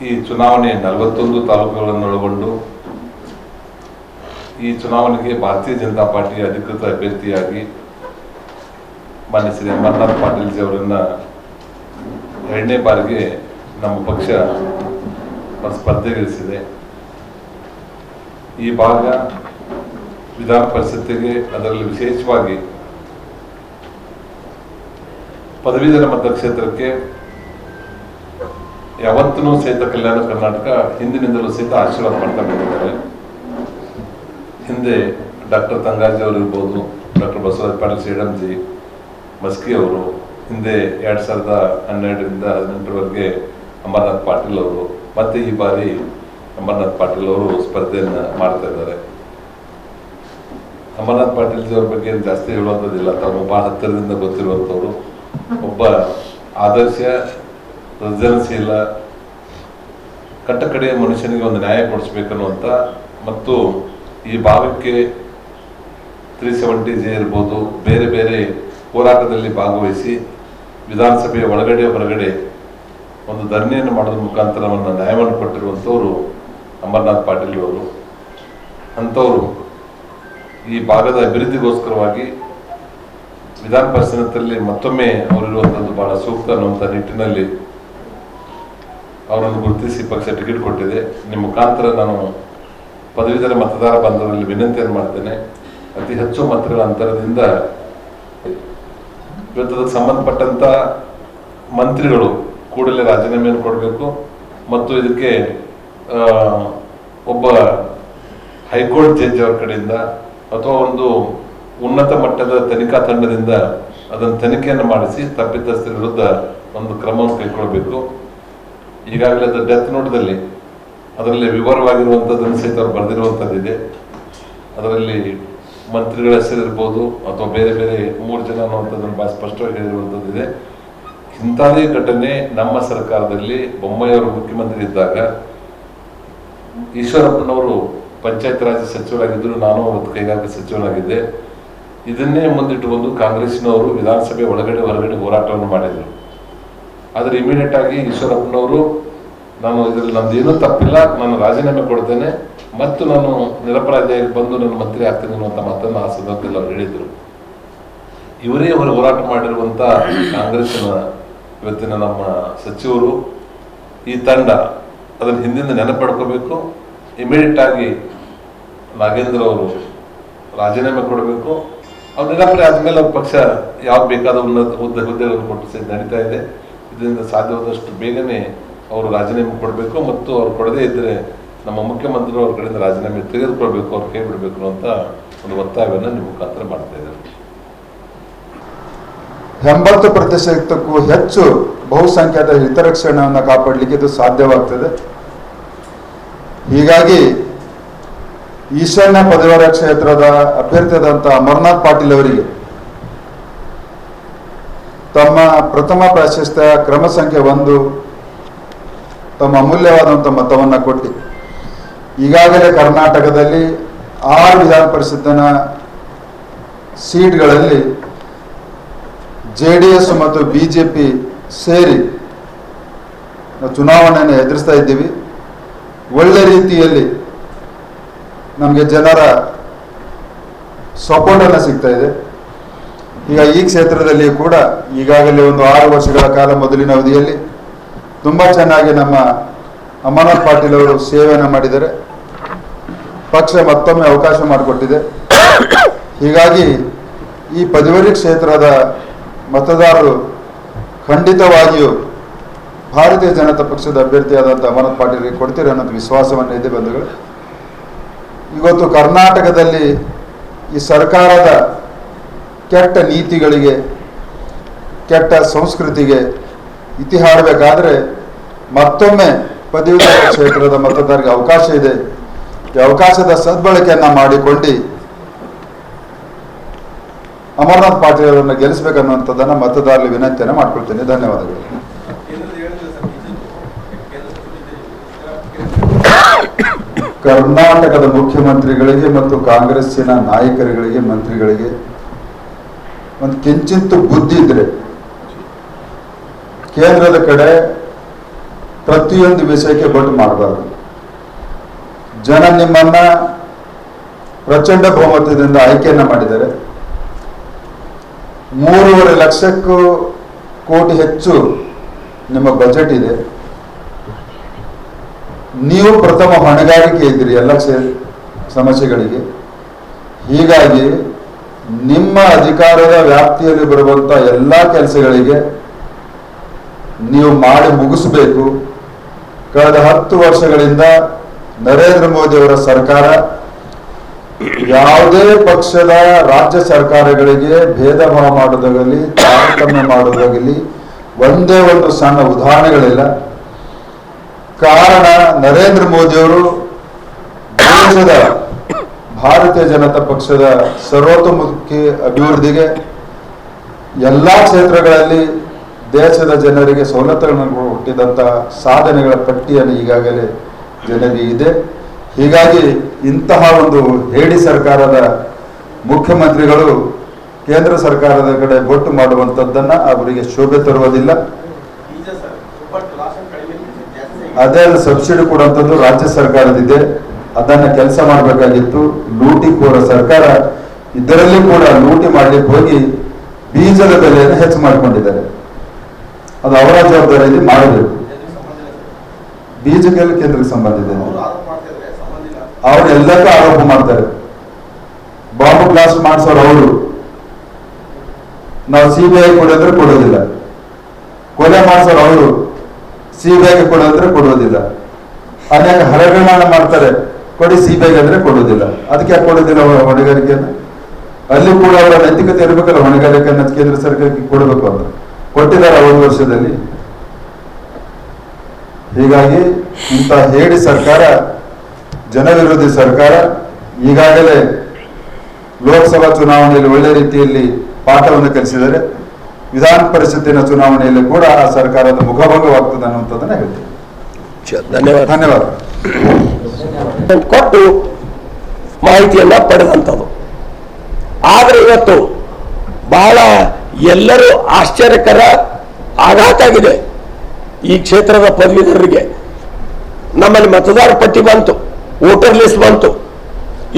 ಈ ಚುನಾವಣೆ 41 ತಾಲೂಕುಗಳನ್ನು ಒಳಗೊಂಡು ಈ ಚುನಾವಣೆಗೆ ಭಾರತೀಯ ಜನತಾ ಪಾರ್ಟಿಯ ಅಧಿಕೃತ ಅಭ್ಯರ್ಥಿಯಾಗಿ ಮಾನ್ಯ ಶ್ರೀ ಅಮರನಾಥ್ ಪಾಟೀಲ್ ಜಿ ಅವರನ್ನ 2ನೇ ಬಾರಿಗೆ ನಮ್ಮ ಪಕ್ಷ ಸ್ಪರ್ಧೆಗಿಳಿಸಿದೆ. ಈ ಭಾಗ ವಿಧಾನ ಪರಿಷತ್ತಿಗೆ, ಅದರಲ್ಲಿ ವಿಶೇಷವಾಗಿ ಪದವೀಧರ ಮತಕ್ಷೇತ್ರಕ್ಕೆ ಯಾವತ್ತೂ ಸಹಿತ ಕಲ್ಯಾಣ ಕರ್ನಾಟಕ ಹಿಂದಿನಿಂದಲೂ ಸಹಿತ ಆಶೀರ್ವಾದ ಮಾಡ್ತಾ ಬಂದಿದ್ದಾರೆ. ಹಿಂದೆ ಡಾಕ್ಟರ್ ತಂಗಾಜಿ ಅವರು ಇರ್ಬೋದು, ಡಾಕ್ಟರ್ ಬಸವರಾಜ ಪಾಟೀಲ್ ಸೇಡಂಜಿ ಮಸ್ಕಿ ಅವರು, ಹಿಂದೆ 2012ರಿಂದ 2018ರವರೆಗೆ ಅಮರನಾಥ್ ಪಾಟೀಲ್ ಅವರು, ಮತ್ತೆ ಈ ಬಾರಿ ಅಮರನಾಥ್ ಪಾಟೀಲ್ ಅವರು ಸ್ಪರ್ಧೆಯನ್ನು ಮಾಡ್ತಾ ಇದ್ದಾರೆ. ಅಮರನಾಥ್ ಪಾಟೀಲ್ ಜಿ ಅವ್ರ ಬಗ್ಗೆ ಜಾಸ್ತಿ ಹೇಳುವಂಥದ್ದಿಲ್ಲ. ತಾವು ಬಹಳ ಹತ್ತಿರದಿಂದ ಗೊತ್ತಿರುವಂಥವ್ರು, ಒಬ್ಬ ಆದರ್ಶ ಸೃಜನಶೀಲ ಕಟ್ಟಕಡೆಯ ಮನುಷ್ಯನಿಗೆ ಒಂದು ನ್ಯಾಯ ಕೊಡಿಸ್ಬೇಕನ್ನುವಂಥ ಮತ್ತು ಈ ಭಾಗಕ್ಕೆ 370J ಇರ್ಬೋದು, ಬೇರೆ ಬೇರೆ ಹೋರಾಟದಲ್ಲಿ ಭಾಗವಹಿಸಿ ವಿಧಾನಸಭೆಯ ಒಳಗಡೆ ಹೊರಗಡೆ ಒಂದು ಧರಣಿಯನ್ನು ಮಾಡೋದ್ರ ಮುಖಾಂತರ ನ್ಯಾಯವನ್ನು ಕೊಟ್ಟಿರುವಂಥವರು ಅಮರನಾಥ್ ಪಾಟೀಲ್ ಅವರು. ಅಂಥವರು ಈ ಭಾಗದ ಅಭಿವೃದ್ಧಿಗೋಸ್ಕರವಾಗಿ ವಿಧಾನ ಪರಿಷತ್ತಿನಲ್ಲಿ ಮತ್ತೊಮ್ಮೆ ಅವರಿರುವಂಥದ್ದು ಬಹಳ ಸೂಕ್ತ ಅನ್ನುವಂಥ ನಿಟ್ಟಿನಲ್ಲಿ ಅವರನ್ನು ಗುರುತಿಸಿ ಪಕ್ಷ ಟಿಕೆಟ್ ಕೊಟ್ಟಿದೆ. ನಿಮ್ಮ ಮುಖಾಂತರ ನಾನು ಪದವೀಧರ ಮತದಾರ ಬಾಂಧವರಲ್ಲಿ ವಿನಂತಿಯನ್ನು ಮಾಡ್ತೇನೆ, ಅತಿ ಹೆಚ್ಚು ಮತಗಳ ಅಂತರದಿಂದ ಇವತ್ತು ಅದಕ್ಕೆ ಸಂಬಂಧಪಟ್ಟಂತ ಮಂತ್ರಿಗಳು ಕೂಡಲೇ ರಾಜೀನಾಮೆಯನ್ನು ಕೊಡಬೇಕು ಮತ್ತು ಇದಕ್ಕೆ ಒಬ್ಬ ಹೈಕೋರ್ಟ್ ಜಡ್ಜ್ ಅವರ ಕಡೆಯಿಂದ ಅಥವಾ ಒಂದು ಉನ್ನತ ಮಟ್ಟದ ತನಿಖಾ ತಂಡದಿಂದ ಅದನ್ನು ತನಿಖೆಯನ್ನು ಮಾಡಿಸಿ ತಪ್ಪಿತಸ್ಥರ ವಿರುದ್ಧ ಒಂದು ಕ್ರಮವನ್ನು ಕೈಗೊಳ್ಳಬೇಕು. ಈಗಾಗಲೇ ಅದು ಡೆತ್ ನೋಟ್ದಲ್ಲಿ ಅದರಲ್ಲಿ ವಿವರವಾಗಿರುವಂಥದ್ದನ್ನು ಸಹಿತ ಅವರು ಬರೆದಿರುವಂಥದ್ದಿದೆ. ಅದರಲ್ಲಿ ಮಂತ್ರಿಗಳ ಹೆಸರಿರ್ಬೋದು ಅಥವಾ ಬೇರೆ ಬೇರೆ 3 ಜನ ಅನ್ನುವಂಥದ್ದನ್ನು ಭಾಳ ಸ್ಪಷ್ಟವಾಗಿ ಹೇಳಿರುವಂಥದ್ದಿದೆ. ಇಂಥದೇ ಘಟನೆ ನಮ್ಮ ಸರ್ಕಾರದಲ್ಲಿ ಬೊಮ್ಮಾಯಿಯವರು ಮುಖ್ಯಮಂತ್ರಿ ಇದ್ದಾಗ ಈಶ್ವರಪ್ಪನವರು ಪಂಚಾಯತ್ ರಾಜ್ ಸಚಿವರಾಗಿದ್ದರು, ನಾನು ಅವತ್ತು ಕೈಗಾರಿಕಾ ಸಚಿವನಾಗಿದ್ದೆ. ಇದನ್ನೇ ಮುಂದಿಟ್ಟುಕೊಂಡು ಕಾಂಗ್ರೆಸ್ನವರು ವಿಧಾನಸಭೆ ಒಳಗಡೆ ಹೊರಗಡೆ ಹೋರಾಟವನ್ನು ಮಾಡಿದರು. ಆದರೆ ಇಮಿಡಿಯೇಟ್ ಆಗಿ ಈಶ್ವರಪ್ಪನವರು ನಾನು ಇದರಲ್ಲಿ ನಮ್ದೇನೂ ತಪ್ಪಿಲ್ಲ, ನಾನು ರಾಜೀನಾಮೆ ಕೊಡ್ತೇನೆ ಮತ್ತು ನಾನು ನಿರಪರಾಧಿಯಾಗಿ ಬಂದು ನನ್ನ ಮಂತ್ರಿ ಆಗ್ತೇನೆ ಅನ್ನುವಂಥ ಮಾತನ್ನು ಆ ಸಂದರ್ಭದಲ್ಲಿ ಅವರು ಹೇಳಿದರು. ಇವರೇ ಅವರು ಹೋರಾಟ ಮಾಡಿರುವಂಥ ಕಾಂಗ್ರೆಸ್ಸಿನ ಇವತ್ತಿನ ನಮ್ಮ ಸಚಿವರು ಈ ತಂಡ ಅದನ್ನು ಹಿಂದಿಂದ ನೆನಪಡ್ಕೋಬೇಕು. ಇಮಿಡಿಯೇಟ್ ಆಗಿ ನಾಗೇಂದ್ರ ಅವರು ರಾಜೀನಾಮೆ ಕೊಡಬೇಕು ಅವ್ರು ನಿರಾಕರಣೆ ಆದಮೇಲೆ ಅವ್ರ ಪಕ್ಷ ಯಾವ್ದು ಬೇಕಾದ ಹುದ್ದೆಗಳನ್ನು ಕೊಟ್ಟು ನಡೀತಾ ಇದೆ. ಇದರಿಂದ ಸಾಧ್ಯವಾದಷ್ಟು ಬೇಗನೆ ಅವರು ರಾಜೀನಾಮೆ ಕೊಡಬೇಕು ಮತ್ತು ಅವ್ರು ಕೊಡದೇ ಇದ್ದರೆ ನಮ್ಮ ಮುಖ್ಯಮಂತ್ರಿಗಳು ಅವ್ರ ಕಡೆಯಿಂದ ರಾಜೀನಾಮೆ ತೆಗೆದುಕೊಳ್ಬೇಕು, ಅವ್ರು ಕೈ ಬಿಡಬೇಕು ಅಂತ ಒಂದು ಒತ್ತಾಯವನ್ನು ನಿಮ್ಮ ಮುಖಾಂತರ ಮಾಡ್ತಾ ಇದ್ದಾರೆ. 80%ಕ್ಕೂ ಹೆಚ್ಚು ಬಹುಸಂಖ್ಯಾತ ಹಿತರಕ್ಷಣೆಯನ್ನು ಕಾಪಾಡಲಿಕ್ಕೆ ಇದು ಸಾಧ್ಯವಾಗ್ತದೆ. ಹೀಗಾಗಿ ಈಶಾನ್ಯ ಪದವೀಧರ ಕ್ಷೇತ್ರದ ಅಭ್ಯರ್ಥಿಯಾದಂಥ ಅಮರನಾಥ್ ಪಾಟೀಲ್ ಅವರಿಗೆ ತಮ್ಮ ಪ್ರಥಮ ಪ್ರಾಶಸ್ತ್ಯ ಕ್ರಮ ಸಂಖ್ಯೆ 1 ತಮ್ಮ ಅಮೂಲ್ಯವಾದಂಥ ಮತವನ್ನು ಕೊಟ್ಟು ಈಗಾಗಲೇ ಕರ್ನಾಟಕದಲ್ಲಿ 6 ವಿಧಾನ ಪರಿಷತ್ತಿನ ಸೀಟ್ಗಳಲ್ಲಿ JDS ಮತ್ತು BJP ಸೇರಿ ನಾವು ಚುನಾವಣೆಯನ್ನು ಎದುರಿಸ್ತಾ ಇದ್ದೀವಿ. ಒಳ್ಳೆ ರೀತಿಯಲ್ಲಿ ನಮಗೆ ಜನರ ಸಪೋರ್ಟನ್ನು ಸಿಗ್ತಾ ಇದೆ. ಈಗ ಈ ಕ್ಷೇತ್ರದಲ್ಲಿ ಕೂಡ ಈಗಾಗಲೇ ಒಂದು 6 ವರ್ಷಗಳ ಕಾಲ ಮೊದಲಿನ ಅವಧಿಯಲ್ಲಿ ತುಂಬ ಚೆನ್ನಾಗಿ ನಮ್ಮ ಅಮರನಾಥ್ ಪಾಟೀಲ್ ಅವರು ಸೇವೆಯನ್ನು ಮಾಡಿದ್ದಾರೆ. ಪಕ್ಷ ಮತ್ತೊಮ್ಮೆ ಅವಕಾಶ ಮಾಡಿಕೊಟ್ಟಿದೆ. ಹೀಗಾಗಿ ಈ ಪದವೀಧರ ಕ್ಷೇತ್ರದ ಮತದಾರರು ಖಂಡಿತವಾಗಿಯೂ ಭಾರತೀಯ ಜನತಾ ಪಕ್ಷದ ಅಭ್ಯರ್ಥಿಯಾದಂಥ ಅಮರನಾಥ್ ಪಾಟೀಲ್ಗೆ ಕೊಡ್ತೀರಿ ಅನ್ನೋದು ವಿಶ್ವಾಸವನ್ನು ಇದೆ ಬಂಧುಗಳು. ಇವತ್ತು ಕರ್ನಾಟಕದಲ್ಲಿ ಈ ಸರ್ಕಾರದ ಕೆಟ್ಟ ನೀತಿಗಳಿಗೆ, ಕೆಟ್ಟ ಸಂಸ್ಕೃತಿಗೆ ಇತಿ ಹಾಡಬೇಕಾದ್ರೆ ಮತ್ತೊಮ್ಮೆ ಪದವೀಧರ ಕ್ಷೇತ್ರದ ಮತದಾರರಿಗೆ ಅವಕಾಶ ಇದೆ. ಈ ಅವಕಾಶದ ಸದ್ಬಳಕೆಯನ್ನು ಮಾಡಿಕೊಂಡು ಅಮರನಾಥ್ ಪಾಟೀಲ್ ಅವರನ್ನು ಗೆಲ್ಲಿಸಬೇಕನ್ನುವಂಥದ್ದನ್ನು ಮತದಾರರಿಗೆ ವಿನಂತಿಯನ್ನು ಮಾಡ್ಕೊಳ್ತೇನೆ. ಧನ್ಯವಾದಗಳು. ಕರ್ನಾಟಕದ ಮುಖ್ಯಮಂತ್ರಿಗಳಿಗೆ ಮತ್ತು ಕಾಂಗ್ರೆಸ್ಸಿನ ನಾಯಕರುಗಳಿಗೆ, ಮಂತ್ರಿಗಳಿಗೆ ಒಂದು ಕಿಂಚಿತ್ತು ಬುದ್ಧಿ ಇದ್ರೆ ಕೇಂದ್ರದ ಕಡೆ ಪ್ರತಿಯೊಂದು ವಿಷಯಕ್ಕೆ ಬೊಟ್ಟು ಮಾಡಬಾರ್ದು. ಜನ ನಿಮ್ಮನ್ನ ಪ್ರಚಂಡ ಬಹುಮತದಿಂದ ಆಯ್ಕೆಯನ್ನ ಮಾಡಿದ್ದಾರೆ. 3.5 ಲಕ್ಷಕ್ಕೂ ಕೋಟಿ ಹೆಚ್ಚು ನಿಮ್ಮ ಬಜೆಟ್ ಇದೆ. ನೀವು ಪ್ರಥಮ ಹೊಣೆಗಾರಿಕೆ ಇದ್ದೀರಿ ಎಲ್ಲ ಸಮಸ್ಯೆಗಳಿಗೆ. ಹೀಗಾಗಿ ನಿಮ್ಮ ಅಧಿಕಾರದ ವ್ಯಾಪ್ತಿಯಲ್ಲಿ ಬರುವಂತ ಎಲ್ಲ ಕೆಲಸಗಳಿಗೆ ನೀವು ಮಾಡಿ ಮುಗಿಸಬೇಕು. ಕಳೆದ 10 ವರ್ಷಗಳಿಂದ ನರೇಂದ್ರ ಮೋದಿ ಅವರ ಸರ್ಕಾರ ಯಾವುದೇ ಪಕ್ಷದ ರಾಜ್ಯ ಸರ್ಕಾರಗಳಿಗೆ ಭೇದ ಭಾವ ಮಾಡೋದಾಗಲಿ, ತಾರತಮ್ಯ ಮಾಡೋದಾಗಲಿ ಒಂದೇ ಒಂದು ಸಣ್ಣ ಉದಾಹರಣೆಗಳಿಲ್ಲ. ಕಾರಣ ನರೇಂದ್ರ ಮೋದಿಯವರು ದೇಶದ ಭಾರತೀಯ ಜನತಾ ಪಕ್ಷದ ಸರ್ವತೋಮುಖಿ ಅಭಿವೃದ್ಧಿಗೆ ಎಲ್ಲ ಕ್ಷೇತ್ರಗಳಲ್ಲಿ ದೇಶದ ಜನರಿಗೆ ಸವಲತ್ತುಗಳನ್ನು ಹುಟ್ಟಿದಂಥ ಸಾಧನೆಗಳ ಪಟ್ಟಿಯನ್ನು ಈಗಾಗಲೇ ಜನರಿಗೆ ಇದೆ. ಹೀಗಾಗಿ ಇಂತಹ ಒಂದು ಹೇಡಿ ಸರ್ಕಾರದ ಮುಖ್ಯಮಂತ್ರಿಗಳು ಕೇಂದ್ರ ಸರ್ಕಾರದ ಕಡೆ ಬೊಟ್ಟು ಮಾಡುವಂಥದ್ದನ್ನು ಅವರಿಗೆ ಶೋಭೆ ತರುವುದಿಲ್ಲ. ಅದೇ ಸಬ್ಸಿಡಿ ಕೊಡುವಂಥದ್ದು ರಾಜ್ಯ ಸರ್ಕಾರದಿದೆ, ಅದನ್ನ ಕೆಲಸ ಮಾಡಬೇಕಾಗಿತ್ತು. ಲೂಟಿಕೋರ ಸರ್ಕಾರ ಇದರಲ್ಲಿ ಕೂಡ ಲೂಟಿ ಮಾಡ್ಲಿಕ್ಕೆ ಹೋಗಿ ಬೀಜದ ಬೆಲೆಯನ್ನು ಹೆಚ್ಚು ಮಾಡಿಕೊಂಡಿದ್ದಾರೆ. ಅದು ಅವರ ಜವಾಬ್ದಾರಿಯಲ್ಲಿ ಮಾಡಬೇಕು. ಬೀಜಕ್ಕೆಲ್ಲ ಕೇಂದ್ರಕ್ಕೆ ಸಂಬಂಧ ಇದೆ. ಅವರು ಎಲ್ಲಕ್ಕೂ ಆರೋಪ ಮಾಡ್ತಾರೆ. ಬಾಂಬ್ ಬ್ಲಾಸ್ಟ್ ಮಾಡಿಸೋರು ಅವರು. ನಾವು CBI ಕೊಡೋದ್ರೆ ಕೊಡೋದಿಲ್ಲ. ಕೊಲೆ ಮಾಡಿಸೋರು ಅವರು. CBIಗೆ ಕೊಡೋದ್ರೆ ಕೊಡೋದಿಲ್ಲ. ಅನೇಕ ಹರಗಳನ್ನ ಮಾಡ್ತಾರೆ, ಕೊಡಿ CBIಗೆ ಅಂದ್ರೆ ಕೊಡೋದಿಲ್ಲ. ಅದಕ್ಕೆ ಯಾಕೆ ಕೊಡೋದಿಲ್ಲ ಅವರ ಹೊಣೆಗಾರಿಕೆಯನ್ನು? ಅಲ್ಲಿ ಕೂಡ ಅವರ ನೈತಿಕತೆ ಇರಬೇಕಲ್ಲ, ಹೊಣೆಗಾರಿಕೆಯನ್ನು ಕೇಂದ್ರ ಸರ್ಕಾರಕ್ಕೆ ಕೊಡಬೇಕು ಅಂತ. ಕೊಟ್ಟಿದ್ದಾರೆ 1 ವರ್ಷದಲ್ಲಿ. ಹೀಗಾಗಿ ಇಂಥ ಹೇಡಿ ಸರ್ಕಾರ, ಜನವಿರೋಧಿ ಸರ್ಕಾರ ಈಗಾಗಲೇ ಲೋಕಸಭಾ ಚುನಾವಣೆಯಲ್ಲಿ ಒಳ್ಳೆ ರೀತಿಯಲ್ಲಿ ಪಾಠವನ್ನು ಕಲಿಸಿದರೆ, ವಿಧಾನ ಪರಿಷತ್ತಿನ ಚುನಾವಣೆಯಲ್ಲಿ ಕೂಡ ಆ ಸರ್ಕಾರದ ಮುಖಭಂಗವಾಗ್ತದೆ ಅನ್ನುವಂಥದ್ದನ್ನ ಹೇಳ್ತೀನಿ. ಧನ್ಯವಾದ. ಕೊಟ್ಟು ಮಾಹಿತಿಯನ್ನ ಪಡೆದಂಥದ್ದು. ಆದ್ರೆ ಇವತ್ತು ಬಹಳ ಎಲ್ಲರೂ ಆಶ್ಚರ್ಯಕರ ಆಘಾತ ಆಗಿದೆ. ಈ ಕ್ಷೇತ್ರದ ಪದವೀಧರರಿಗೆ ನಮ್ಮಲ್ಲಿ ಮತದಾರ ಪಟ್ಟಿ ಬಂತು, ವೋಟರ್ ಲಿಸ್ಟ್ ಬಂತು.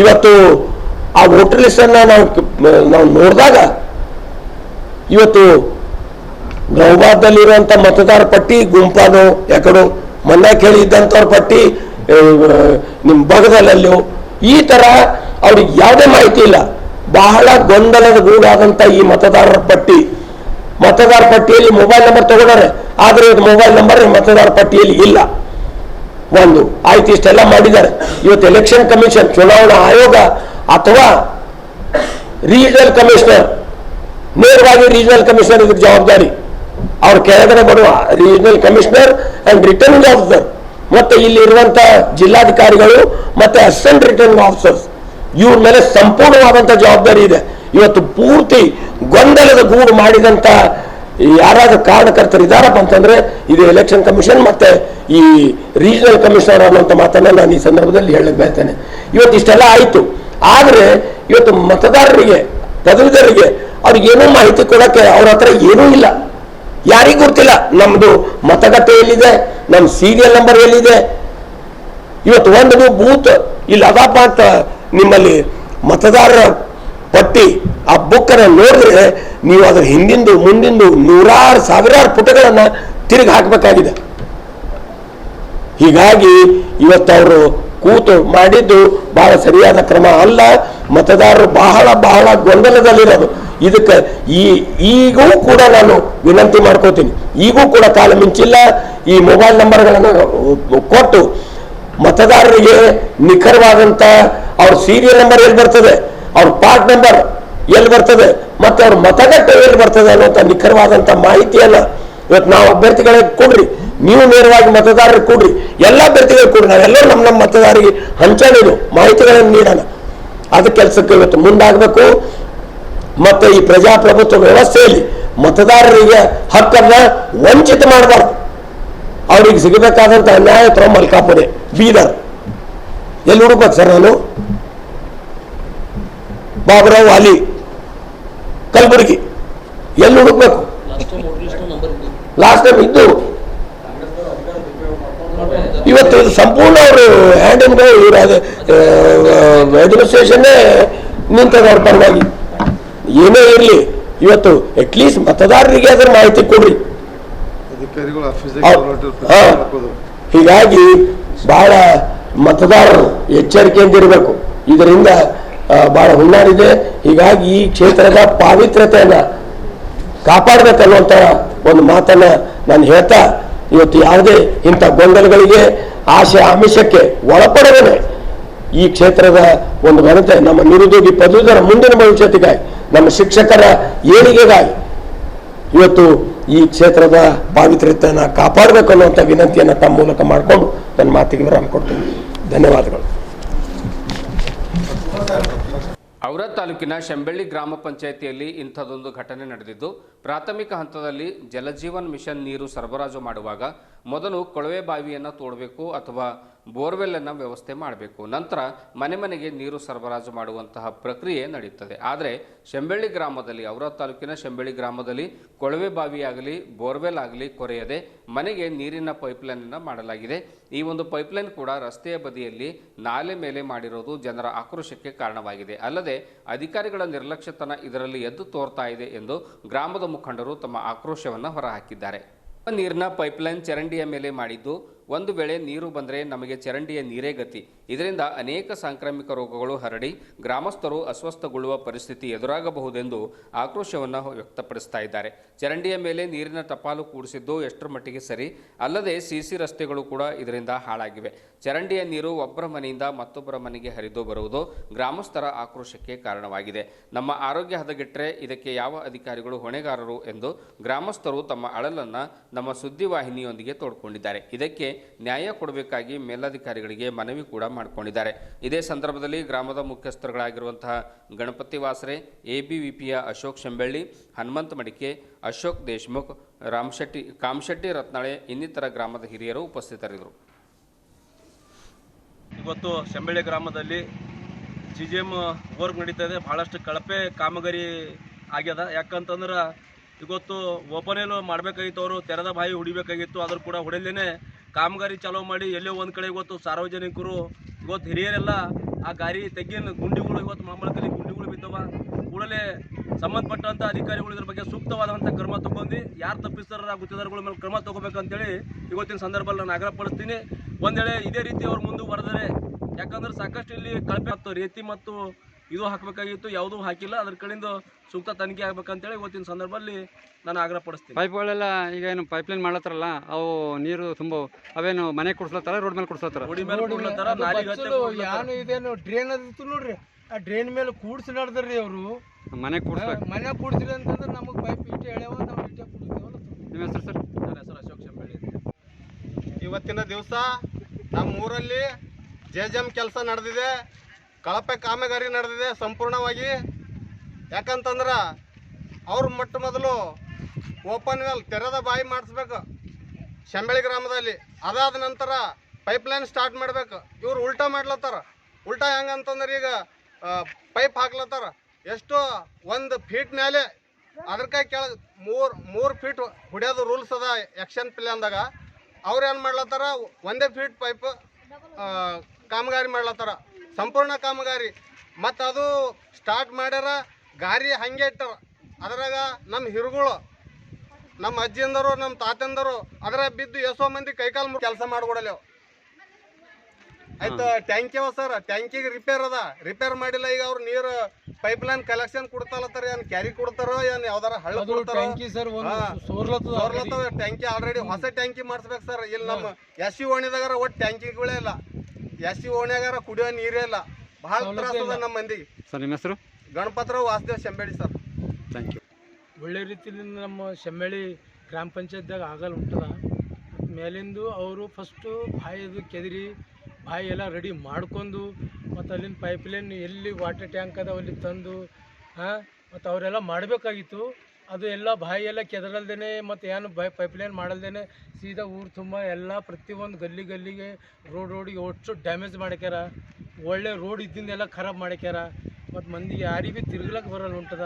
ಇವತ್ತು ಆ ವೋಟರ್ ಲಿಸ್ಟ್ ಅನ್ನ ನಾವು ನೋಡಿದಾಗ ಇವತ್ತು ಗೌಬಾದಲ್ಲಿರುವಂತ ಮತದಾರ ಪಟ್ಟಿ ಗುಂಪಾನೋ ಯಾಕಡೋ ಮೊನ್ನೆ ಕೇಳಿ ಇದ್ದಂಥವ್ರ ಪಟ್ಟಿ ನಿಮ್ಮ ಭಾಗದಲ್ಲೋ ಈ ತರ ಅವ್ರಿಗೆ ಯಾವುದೇ ಮಾಹಿತಿ ಇಲ್ಲ. ಬಹಳ ಗೊಂದಲದ ಗೂಡಾದಂಥ ಈ ಮತದಾರರ ಪಟ್ಟಿಯಲ್ಲಿ ಮೊಬೈಲ್ ನಂಬರ್ ತಗೊಂಡಾರೆ, ಆದರೆ ಇವತ್ತು ಮೊಬೈಲ್ ನಂಬರ್ ಮತದಾರರ ಪಟ್ಟಿಯಲ್ಲಿ ಇಲ್ಲ. ಒಂದು ಆಯ್ತು, ಇಷ್ಟೆಲ್ಲ ಮಾಡಿದ್ದಾರೆ. ಇವತ್ತು ಎಲೆಕ್ಷನ್ ಕಮಿಷನ್, ಚುನಾವಣಾ ಆಯೋಗ ಅಥವಾ ರೀಜನಲ್ ಕಮಿಷನರ್, ನೇರವಾಗಿ ರೀಜನಲ್ ಕಮಿಷನರ್ ಇದ್ರ ಜವಾಬ್ದಾರಿ. ಅವ್ರ ಕೆಳಗಡೆ ಬರುವ regional commissioner and returning officer ಮತ್ತೆ ಇಲ್ಲಿ ಇರುವಂತ ಜಿಲ್ಲಾಧಿಕಾರಿಗಳು ಮತ್ತೆ ಅಸಿಸ್ಟೆಂಟ್ ರಿಟರ್ನಿಂಗ್ ಆಫೀಸರ್ಸ್, ಇವ್ರ ಮೇಲೆ ಸಂಪೂರ್ಣವಾದಂತ ಜವಾಬ್ದಾರಿ ಇದೆ. ಇವತ್ತು ಪೂರ್ತಿ ಗೊಂದಲದ ಗೂಡು ಮಾಡಿದಂತ ಯಾರಾದ್ರೂ ಕಾರಣಕರ್ತರು ಇದಾರಪ್ಪ ಅಂತಂದ್ರೆ ಇದು ಎಲೆಕ್ಷನ್ ಕಮಿಷನ್ ಮತ್ತೆ ಈ ರೀಜನಲ್ ಕಮಿಷನರ್ ಅನ್ನುವಂಥ ಮಾತನ್ನ ನಾನು ಈ ಸಂದರ್ಭದಲ್ಲಿ ಹೇಳಕ್ ಬಯಸ್ತೇನೆ. ಇವತ್ತು ಇಷ್ಟೆಲ್ಲ ಆಯ್ತು, ಆದ್ರೆ ಇವತ್ತು ಮತದಾರರಿಗೆ, ಪದವೀಧರರಿಗೆ ಅವ್ರಿಗೇನೂ ಮಾಹಿತಿ ಕೊಡಕ್ಕೆ ಅವ್ರ ಹತ್ರ ಏನೂ ಇಲ್ಲ. ಯಾರಿಗೂ ಗೊತ್ತಿಲ್ಲ ನಮ್ದು ಮತಗಟ್ಟೆ ಎಲ್ಲಿದೆ, ನಮ್ಮ ಸೀರಿಯಲ್ ನಂಬರ್ ಎಲ್ಲಿದೆ. ಇವತ್ತು ಒಂದು ಬೂತ್ ಇಲ್ಲಿ ಅದಪ್ಪ ಅಂತ ನಿಮ್ಮಲ್ಲಿ ಮತದಾರರ ಪಟ್ಟಿ ಆ ಬುಕ್ ಅನ್ನ ನೋಡಿದ್ರೆ ನೀವು ಅದ್ರ ಹಿಂದಿಂದು ಮುಂದಿಂದು ನೂರಾರು ಸಾವಿರಾರು ಪುಟಗಳನ್ನ ತಿರುಗಿ ಹಾಕಬೇಕಾಗಿದೆ. ಹೀಗಾಗಿ ಇವತ್ತು ಅವರು ಕೂತು ಮಾಡಿದ್ದು ಬಹಳ ಸರಿಯಾದ ಕ್ರಮ ಅಲ್ಲ. ಮತದಾರರು ಬಹಳ ಬಹಳ ಗೊಂದಲದಲ್ಲಿರೋದು. ಇದಕ್ಕೆ ಈಗೂ ಕೂಡ ನಾನು ವಿನಂತಿ ಮಾಡ್ಕೋತೀನಿ, ಈಗೂ ಕೂಡ ಕಾಲ ಮಿಂಚಿಲ್ಲ. ಈ ಮೊಬೈಲ್ ನಂಬರ್ಗಳನ್ನು ಕೊಟ್ಟು ಮತದಾರರಿಗೆ ನಿಖರವಾದಂತ ಅವ್ರ ಸೀರಿಯಲ್ ನಂಬರ್ ಎಲ್ಲಿ ಬರ್ತದೆ, ಅವ್ರ ಪಾರ್ಟ್ ನಂಬರ್ ಎಲ್ಲಿ ಬರ್ತದೆ, ಮತ್ತೆ ಅವ್ರ ಮತಗಟ್ಟೆ ಎಲ್ಲಿ ಬರ್ತದೆ ಅನ್ನುವಂಥ ನಿಖರವಾದಂತ ಮಾಹಿತಿಯನ್ನ ಇವತ್ತು ನಾವು ಅಭ್ಯರ್ಥಿಗಳಿಗೆ ಕೊಡ್ರಿ, ನೀವು ನೇರವಾಗಿ ಮತದಾರರಿಗೆ ಕೊಡ್ರಿ, ಎಲ್ಲ ಅಭ್ಯರ್ಥಿಗಳಿಗೆ ಕೊಡ್ರಿ. ನಾವೆಲ್ಲರೂ ನಮ್ಮ ಮತದಾರರಿಗೆ ಹಂಚೋಣ, ಮಾಹಿತಿಗಳನ್ನು ನೀಡೋಣ. ಅದ ಕೆಲಸಕ್ಕೆ ಇವತ್ತು ಮುಂದಾಗಬೇಕು. ಮತ್ತೆ ಈ ಪ್ರಜಾಪ್ರಭುತ್ವ ವ್ಯವಸ್ಥೆಯಲ್ಲಿ ಮತದಾರರಿಗೆ ಹಕ್ಕನ್ನ ವಂಚಿತ ಮಾಡಬಾರ್ದು. ಅವ್ರಿಗೆ ಸಿಗಬೇಕಾದಂತ ಅನ್ಯಾಯ ಮಲ್ಕಾಪುರೆ, ಬೀದರ್ ಎಲ್ಲಿ ಹುಡುಕ್ಬೇಕು ಸರ್ ನಾನು? ಬಾಬುರಾವ್ ವಾಲಿ, ಕಲಬುರಗಿ ಎಲ್ಲಿ ಹುಡುಕ್ಬೇಕು? ಲಾಸ್ಟ್ ಟೈಮ್ ಇದ್ದು ಇವತ್ತು ಇದು ಸಂಪೂರ್ಣ ಅವರು ಹ್ಯಾಂಡ್ ಅಂಡ್ ಇವರು ಅಡ್ಮಿನಿಸ್ಟ್ರೇಷನ್ನೇ ನಿಂತದ ಅವ್ರ ಪರವಾಗಿ. ಏನೇ ಇರಲಿ, ಇವತ್ತು ಅಟ್ಲೀಸ್ಟ್ ಮತದಾರರಿಗೆ ಅದರ ಮಾಹಿತಿ ಕೊಡ್ರಿ. ಹೀಗಾಗಿ ಬಹಳ ಮತದಾರರು ಎಚ್ಚರಿಕೆಯಿಂದ ಇರಬೇಕು. ಇದರಿಂದ ಬಹಳ ಹುನ್ನಾರಿದೆ. ಹೀಗಾಗಿ ಈ ಕ್ಷೇತ್ರದ ಪಾವಿತ್ರ್ಯತೆಯನ್ನ ಕಾಪಾಡಬೇಕನ್ನುವಂತ ಒಂದು ಮಾತನ್ನ ನಾನು ಹೇಳ್ತಾ, ಇವತ್ತು ಯಾವುದೇ ಇಂಥ ಗೊಂದಲಗಳಿಗೆ ಆಶೆ ಆಮಿಷಕ್ಕೆ ಒಳಪಡದೇ ಈ ಕ್ಷೇತ್ರದ ಒಂದು ಘನತೆ, ನಮ್ಮ ನಿರುದ್ಯೋಗಿ ಪದವೀಧರ ಮುಂದಿನ ಭವಿಷ್ಯತ್ತಿಗಾಗಿ, ನಮ್ಮ ಶಿಕ್ಷಕರ ಏಳಿಗೆಗಾಗಿ ಇವತ್ತು ಈ ಕ್ಷೇತ್ರದ ಪಾವಿತ್ರ್ಯತೆಯನ್ನು ಕಾಪಾಡಬೇಕು ಅನ್ನುವಂಥ ವಿನಂತಿಯನ್ನು ತಮ್ಮ ಮೂಲಕ ಮಾಡಿಕೊಂಡು ನನ್ನ ಮಾತಿಗೆ ವಿರಾಮ ಕೊಡ್ತೀನಿ. ಧನ್ಯವಾದಗಳು. ಔರಾದ್ ತಾಲೂಕಿನ ಶೆಂಬಳ್ಳಿ ಗ್ರಾಮ ಪಂಚಾಯಿತಿಯಲ್ಲಿ ಇಂಥದೊಂದು ಘಟನೆ ನಡೆದಿದ್ದು, ಪ್ರಾಥಮಿಕ ಹಂತದಲ್ಲಿ ಜಲಜೀವನ್ ಮಿಷನ್ ನೀರು ಸರಬರಾಜು ಮಾಡುವಾಗ ಮೊದಲು ಕೊಳವೆ ಬಾವಿಯನ್ನು ತೋಡಬೇಕು ಅಥವಾ ಬೋರ್ವೆಲ್ ಅನ್ನು ವ್ಯವಸ್ಥೆ ಮಾಡಬೇಕು. ನಂತರ ಮನೆ ಮನೆಗೆ ನೀರು ಸರಬರಾಜು ಮಾಡುವಂತಹ ಪ್ರಕ್ರಿಯೆ ನಡೆಯುತ್ತದೆ. ಆದರೆ ಶೆಂಬಳ್ಳಿ ಗ್ರಾಮದಲ್ಲಿ, ಔರಾದ್ ತಾಲೂಕಿನ ಶೆಂಬಳ್ಳಿ ಗ್ರಾಮದಲ್ಲಿ ಕೊಳವೆ ಬಾವಿಯಾಗಲಿ ಬೋರ್ವೆಲ್ ಆಗಲಿ ಕೊರೆಯದೆ ಮನೆಗೆ ನೀರಿನ ಪೈಪ್ಲೈನ್ ಅನ್ನು ಮಾಡಲಾಗಿದೆ. ಈ ಒಂದು ಪೈಪ್ಲೈನ್ ಕೂಡ ರಸ್ತೆಯ ಬದಿಯಲ್ಲಿ ನಾಲೆ ಮೇಲೆ ಮಾಡಿರೋದು ಜನರ ಆಕ್ರೋಶಕ್ಕೆ ಕಾರಣವಾಗಿದೆ. ಅಲ್ಲದೆ ಅಧಿಕಾರಿಗಳ ನಿರ್ಲಕ್ಷ್ಯತನ ಇದರಲ್ಲಿ ಎದ್ದು ತೋರ್ತಾ ಇದೆ ಎಂದು ಗ್ರಾಮದ ಮುಖಂಡರು ತಮ್ಮ ಆಕ್ರೋಶವನ್ನು ಹೊರಹಾಕಿದ್ದಾರೆ. ನೀರಿನ ಪೈಪ್ಲೈನ್ ಚರಂಡಿಯ ಮೇಲೆ ಮಾಡಿದ್ದು, ಒಂದು ವೇಳೆ ನೀರು ಬಂದರೆ ನಮಗೆ ಚರಂಡಿಯ ನೀರೇ ಗತಿ. ಇದರಿಂದ ಅನೇಕ ಸಾಂಕ್ರಾಮಿಕ ರೋಗಗಳು ಹರಡಿ ಗ್ರಾಮಸ್ಥರು ಅಸ್ವಸ್ಥಗೊಳ್ಳುವ ಪರಿಸ್ಥಿತಿ ಎದುರಾಗಬಹುದೆಂದು ಆಕ್ರೋಶವನ್ನು ವ್ಯಕ್ತಪಡಿಸ್ತಾ ಇದ್ದಾರೆ. ಚರಂಡಿಯ ಮೇಲೆ ನೀರಿನ ಟಪಾಲು ಕೂಡಿಸಿದ್ದು ಎಷ್ಟರ ಮಟ್ಟಿಗೆ ಸರಿ? ಅಲ್ಲದೆ ಸಿಸಿ ರಸ್ತೆಗಳು ಕೂಡ ಇದರಿಂದ ಹಾಳಾಗಿವೆ. ಚರಂಡಿಯ ನೀರು ಒಬ್ಬರ ಮನೆಯಿಂದ ಮತ್ತೊಬ್ಬರ ಮನೆಗೆ ಹರಿದು ಬರುವುದು ಗ್ರಾಮಸ್ಥರ ಆಕ್ರೋಶಕ್ಕೆ ಕಾರಣವಾಗಿದೆ. ನಮ್ಮ ಆರೋಗ್ಯ ಹದಗೆಟ್ಟರೆ ಇದಕ್ಕೆ ಯಾವ ಅಧಿಕಾರಿಗಳು ಹೊಣೆಗಾರರು ಎಂದು ಗ್ರಾಮಸ್ಥರು ತಮ್ಮ ಅಳಲನ್ನು ನಮ್ಮ ಸುದ್ದಿವಾಹಿನಿಯೊಂದಿಗೆ ತೋಡ್ಕೊಂಡಿದ್ದಾರೆ. ಇದಕ್ಕೆ ನ್ಯಾಯ ಕೊಡಬೇಕಾಗಿ ಮೇಲಧಿಕಾರಿಗಳಿಗೆ ಮನವಿ ಕೂಡ ಮಾಡಿಕೊಂಡಿದ್ದಾರೆ. ಇದೇ ಸಂದರ್ಭದಲ್ಲಿ ಗ್ರಾಮದ ಮುಖ್ಯಸ್ಥರುಗಳಾಗಿರುವಂತಹ ಗಣಪತಿ ವಾಸರೆ, ABVPಯ ಅಶೋಕ್ ಶೆಂಬಳ್ಳಿ, ಹನುಮಂತ ಮಡಿಕೆ, ಅಶೋಕ್ ದೇಶ್ಮುಖ್, ಕಾಮಶೆಟ್ಟಿ ರತ್ನಾಳೆ ಇನ್ನಿತರ ಗ್ರಾಮದ ಹಿರಿಯರು ಉಪಸ್ಥಿತರಿದ್ದರು. ಇವತ್ತು ಶೆಂಬಳ್ಳಿ ಗ್ರಾಮದಲ್ಲಿ GGM ವರ್ಕ್ ನಡೀತಾ ಇದೆ. ಬಹಳಷ್ಟು ಕಳಪೆ ಕಾಮಗಾರಿ ಆಗ್ಯದ. ಯಾಕಂತಂದ್ರೆ ಇವತ್ತು ಓಪನೇಲು ಮಾಡಬೇಕಾಗಿತ್ತು, ಅವರು ತೆರೆದ ಬಾಯಿ ಹೊಡಿಬೇಕಾಗಿತ್ತು. ಆದರೂ ಕೂಡ ಹೊಡೆಯಲೇನೆ ಕಾಮಗಾರಿ ಚಾಲೂ ಮಾಡಿ ಎಲ್ಲೋ ಒಂದು ಕಡೆ ಇವತ್ತು ಸಾರ್ವಜನಿಕರು, ಇವತ್ತು ಹಿರಿಯರೆಲ್ಲ ಆ ಗಾರಿ ತೆಗಿನ ಗುಂಡಿಗಳು, ಇವತ್ತು ಮಾಮೂಲದಲ್ಲಿ ಗುಂಡಿಗಳು ಬಿದ್ದವ. ಕೂಡಲೇ ಸಂಬಂಧಪಟ್ಟಂಥ ಅಧಿಕಾರಿಗಳು ಇದ್ರ ಬಗ್ಗೆ ಸೂಕ್ತವಾದಂಥ ಕ್ರಮ ತಗೊಂಡು ಯಾರು ತಪ್ಪಿಸ್ತಾರ ಗುತ್ತಿದಾರಗಳ ಮೇಲೆ ಕ್ರಮ ತಗೋಬೇಕಂತೇಳಿ ಇವತ್ತಿನ ಸಂದರ್ಭದಲ್ಲಿ ನಾನು ಆಗ್ರಹಪಡಿಸ್ತೀನಿ. ಒಂದು ವೇಳೆ ಇದೇ ರೀತಿ ಅವ್ರು ಮುಂದುವರೆದರೆ, ಯಾಕಂದ್ರೆ ಸಾಕಷ್ಟು ಇಲ್ಲಿ ಕಳಪೆ ಮತ್ತು ರೇತಿ ಮತ್ತು ಇದು ಹಾಕಬೇಕಾಗಿತ್ತು, ಯಾವುದೂ ಹಾಕಿಲ್ಲ. ಅದ್ರ ಕಡೆಯಿಂದ ಸೂಕ್ತ ತನಿಖೆ ಆಗ್ಬೇಕಂತೇಳಿ ಇವತ್ತಿನ ಸಂದರ್ಭದಲ್ಲಿ ನಾನು ಆಗ್ರಹ ಪಡಿಸ್ತೀನಿ. ಪೈಪ್ಗಳೆಲ್ಲ ಈಗ ಏನು ಪೈಪ್ಲೈನ್ ಮಾಡ್ಲತ್ತಾರಲ್ಲ, ಅವು ನೀರು ತುಂಬ ಅವೇನು ಮನೆ ಕುಡ್ಸ್ಲತ್ತಾರ, ರೋಡ್ ಮೇಲೆ ಕುಡ್ಸ್ಲತ್ತಾರ? ರೋಡಿ ಮೇಲೆ ಕೊಡ್ಲತ್ತಾರ, ನಾಲಿಗೆ ಹತ್ತಿ ಯಾನು ಇದೇನು ಡ್ರೈನ್ ಅದಿತ್ತು ನೋಡ್ರಿ, ಆ ಡ್ರೈನ್ ಮೇಲೆ ಕೂಡ್ಸಿ ನಡ್ದ್ರಿ ಅವರು. ಮನೆ ಕುಡ್ಸ್ಬೇಕು. ಮನೆ ಕೂಡ್ಸಿಲ್ಲ ಅಂತಂದ್ರೆ ನಮಗೆ ಪೈಪ್ ಇಟ್ಟೆ ಎಳೆವ, ನಾವು ಇಟ್ಟೆ ಕುಡಿಸ್ತೇವಲ್ಲ. ನಿಮ್ಮ ಹೆಸರು ಸರ್? ನನ್ನ ಹೆಸರು ಅಶೋಕ್ ಶಂಬಳಿ. ಇವತ್ತಿನ ದಿವಸ ನಮ್ಮ ಊರಲ್ಲಿ ಜೆಜೆಮ್ ಕೆಲಸ ನಡೆದಿದೆ, ಕಳಪೆ ಕಾಮಗಾರಿ ನಡೆದಿದೆ ಸಂಪೂರ್ಣವಾಗಿ. ಯಾಕಂತಂದ್ರೆ ಅವ್ರ ಮೊಟ್ಟ ಮೊದಲು ಓಪನ್ ವೆಲ್ ತೆರೆದ ಬಾಯಿ ಮಾಡಿಸ್ಬೇಕು ಶಂಬಳಿ ಗ್ರಾಮದಲ್ಲಿ. ಅದಾದ ನಂತರ ಪೈಪ್ಲೈನ್ ಸ್ಟಾರ್ಟ್ ಮಾಡ್ಬೇಕು. ಇವ್ರು ಉಲ್ಟಾ ಮಾಡ್ಲತ್ತಾರ. ಉಲ್ಟಾ ಹೆಂಗಂತಂದ್ರೆ ಈಗ ಪೈಪ್ ಹಾಕ್ಲತ್ತಾರ. ಎಷ್ಟು 1 ಫೀಟ್ ಮೇಲೆ ಅದಕ್ಕೆ ಕೆಳಗೆ 3 ಫೀಟ್ ಹೊಡೆಯೋದು ರೂಲ್ಸ್ ಅದ ಆ್ಯಕ್ಷನ್ ಪ್ಲ್ಯಾನ್ದಾಗ. ಅವ್ರು ಏನು ಮಾಡ್ಲತ್ತಾರ, 1 ಫೀಟ್ ಪೈಪ್ ಕಾಮಗಾರಿ ಮಾಡ್ಲತ್ತಾರ, ಸಂಪೂರ್ಣ ಕಾಮಗಾರಿ. ಮತ್ತು ಅದು ಸ್ಟಾರ್ಟ್ ಮಾಡ್ಯಾರ, ಗಾರಿ ಹಂಗೆ ಇಟ್ಟಾರ. ಅದ್ರಾಗ ನಮ್ಮ ಹಿರುಗಳು, ನಮ್ಮ ಅಜ್ಜಿಯಂದರು, ನಮ್ಮ ತಾತಂದರು ಅದರ ಬಿದ್ದು ಎಷ್ಟೋ ಮಂದಿ ಕೈಕಾಲು ಕೆಲಸ ಮಾಡಿಕೊಡಲೇವು. ಆಯ್ತು, ಟ್ಯಾಂಕಿ ಅವ ಸರ್, ಟ್ಯಾಂಕಿಗೆ ರಿಪೇರ್ ಅದ, ರಿಪೇರ್ ಮಾಡಿಲ್ಲ. ಈಗ ಅವ್ರು ನೀರು ಪೈಪ್ಲೈನ್ ಕಲೆಕ್ಷನ್ ಕೊಡ್ತಾರತ್ತಾರ, ಏನು ಕ್ಯಾರಿ ಕೊಡ್ತಾರೋ, ಏನು ಯಾವ್ದಾರ ಹಳ್ಳ ಕೊಡ್ತಾರೋ. ಟ್ಯಾಂಕಿ ಆಲ್ರೆಡಿ ಹೊಸ ಟ್ಯಾಂಕಿ ಮಾಡಿಸ್ಬೇಕು ಸರ್. ಇಲ್ಲಿ ನಮ್ಮ ಎಸ್ ಸಿ ಓಣಿದಾಗಾರ ಒಟ್ಟು ಟ್ಯಾಂಕಿಗಳೇ ಇಲ್ಲ. ಎಸ್ ಸಿ ಓಣಿಯಾಗಾರ ಕುಡಿಯೋ ನೀರೇ ಇಲ್ಲ. ಭಾಳ ತ್ರಾಸ ಅದ ನಮ್ಮ ಮಂದಿಗೆ. ಸರ್ ನಿಮ್ಮ ಹೆಸರು? Ganapatrao Vasudev Shambedi sir. Thank you. ಒಳ್ಳೆ ರೀತಿಯಿಂದ ನಮ್ಮ ಶೆಮ್ಮಳಿ ಗ್ರಾಮ ಪಂಚಾಯತ್ದಾಗ ಆಗಲ್ಲ ಉಂಟದ. ಮೇಲಿಂದು ಅವರು ಫಸ್ಟು ಬಾಯಿದು ಕೆದರಿ ಬಾಯಿ ಎಲ್ಲ ರೆಡಿ ಮಾಡ್ಕೊಂಡು, ಮತ್ತು ಅಲ್ಲಿಂದ ಪೈಪ್ಲೈನ್ ಎಲ್ಲಿ ವಾಟರ್ ಟ್ಯಾಂಕ್ ಅದ ಅಲ್ಲಿ ತಂದು ಮತ್ತು ಅವರೆಲ್ಲ ಮಾಡಬೇಕಾಗಿತ್ತು. ಅದು ಎಲ್ಲ ಬಾಯಿ ಎಲ್ಲ ಕೆದರಲ್ದೇ, ಮತ್ತು ಏನು ಪೈಪ್ಲೈನ್ ಮಾಡಲ್ದೇ ಸೀದಾ ಊರು ತುಂಬ ಎಲ್ಲ ಪ್ರತಿಯೊಂದು ಗಲ್ಲಿಗೆ ರೋಡಿಗೆ ಒಟ್ಟು ಡ್ಯಾಮೇಜ್ ಮಾಡ್ಯಾರ. ಒಳ್ಳೆ ರೋಡ್ ಇದ್ದಿಂದೆಲ್ಲ ಖರಾಬ್ ಮಾಡ್ಯಾರ. ಮತ್ತು ಮಂದಿಗೆ ಯಾರಿಗೆ ಭೀ ತಿರ್ಗ್ಲಕ್ಕೆ ಬರಲ್ಲ ಉಂಟದ.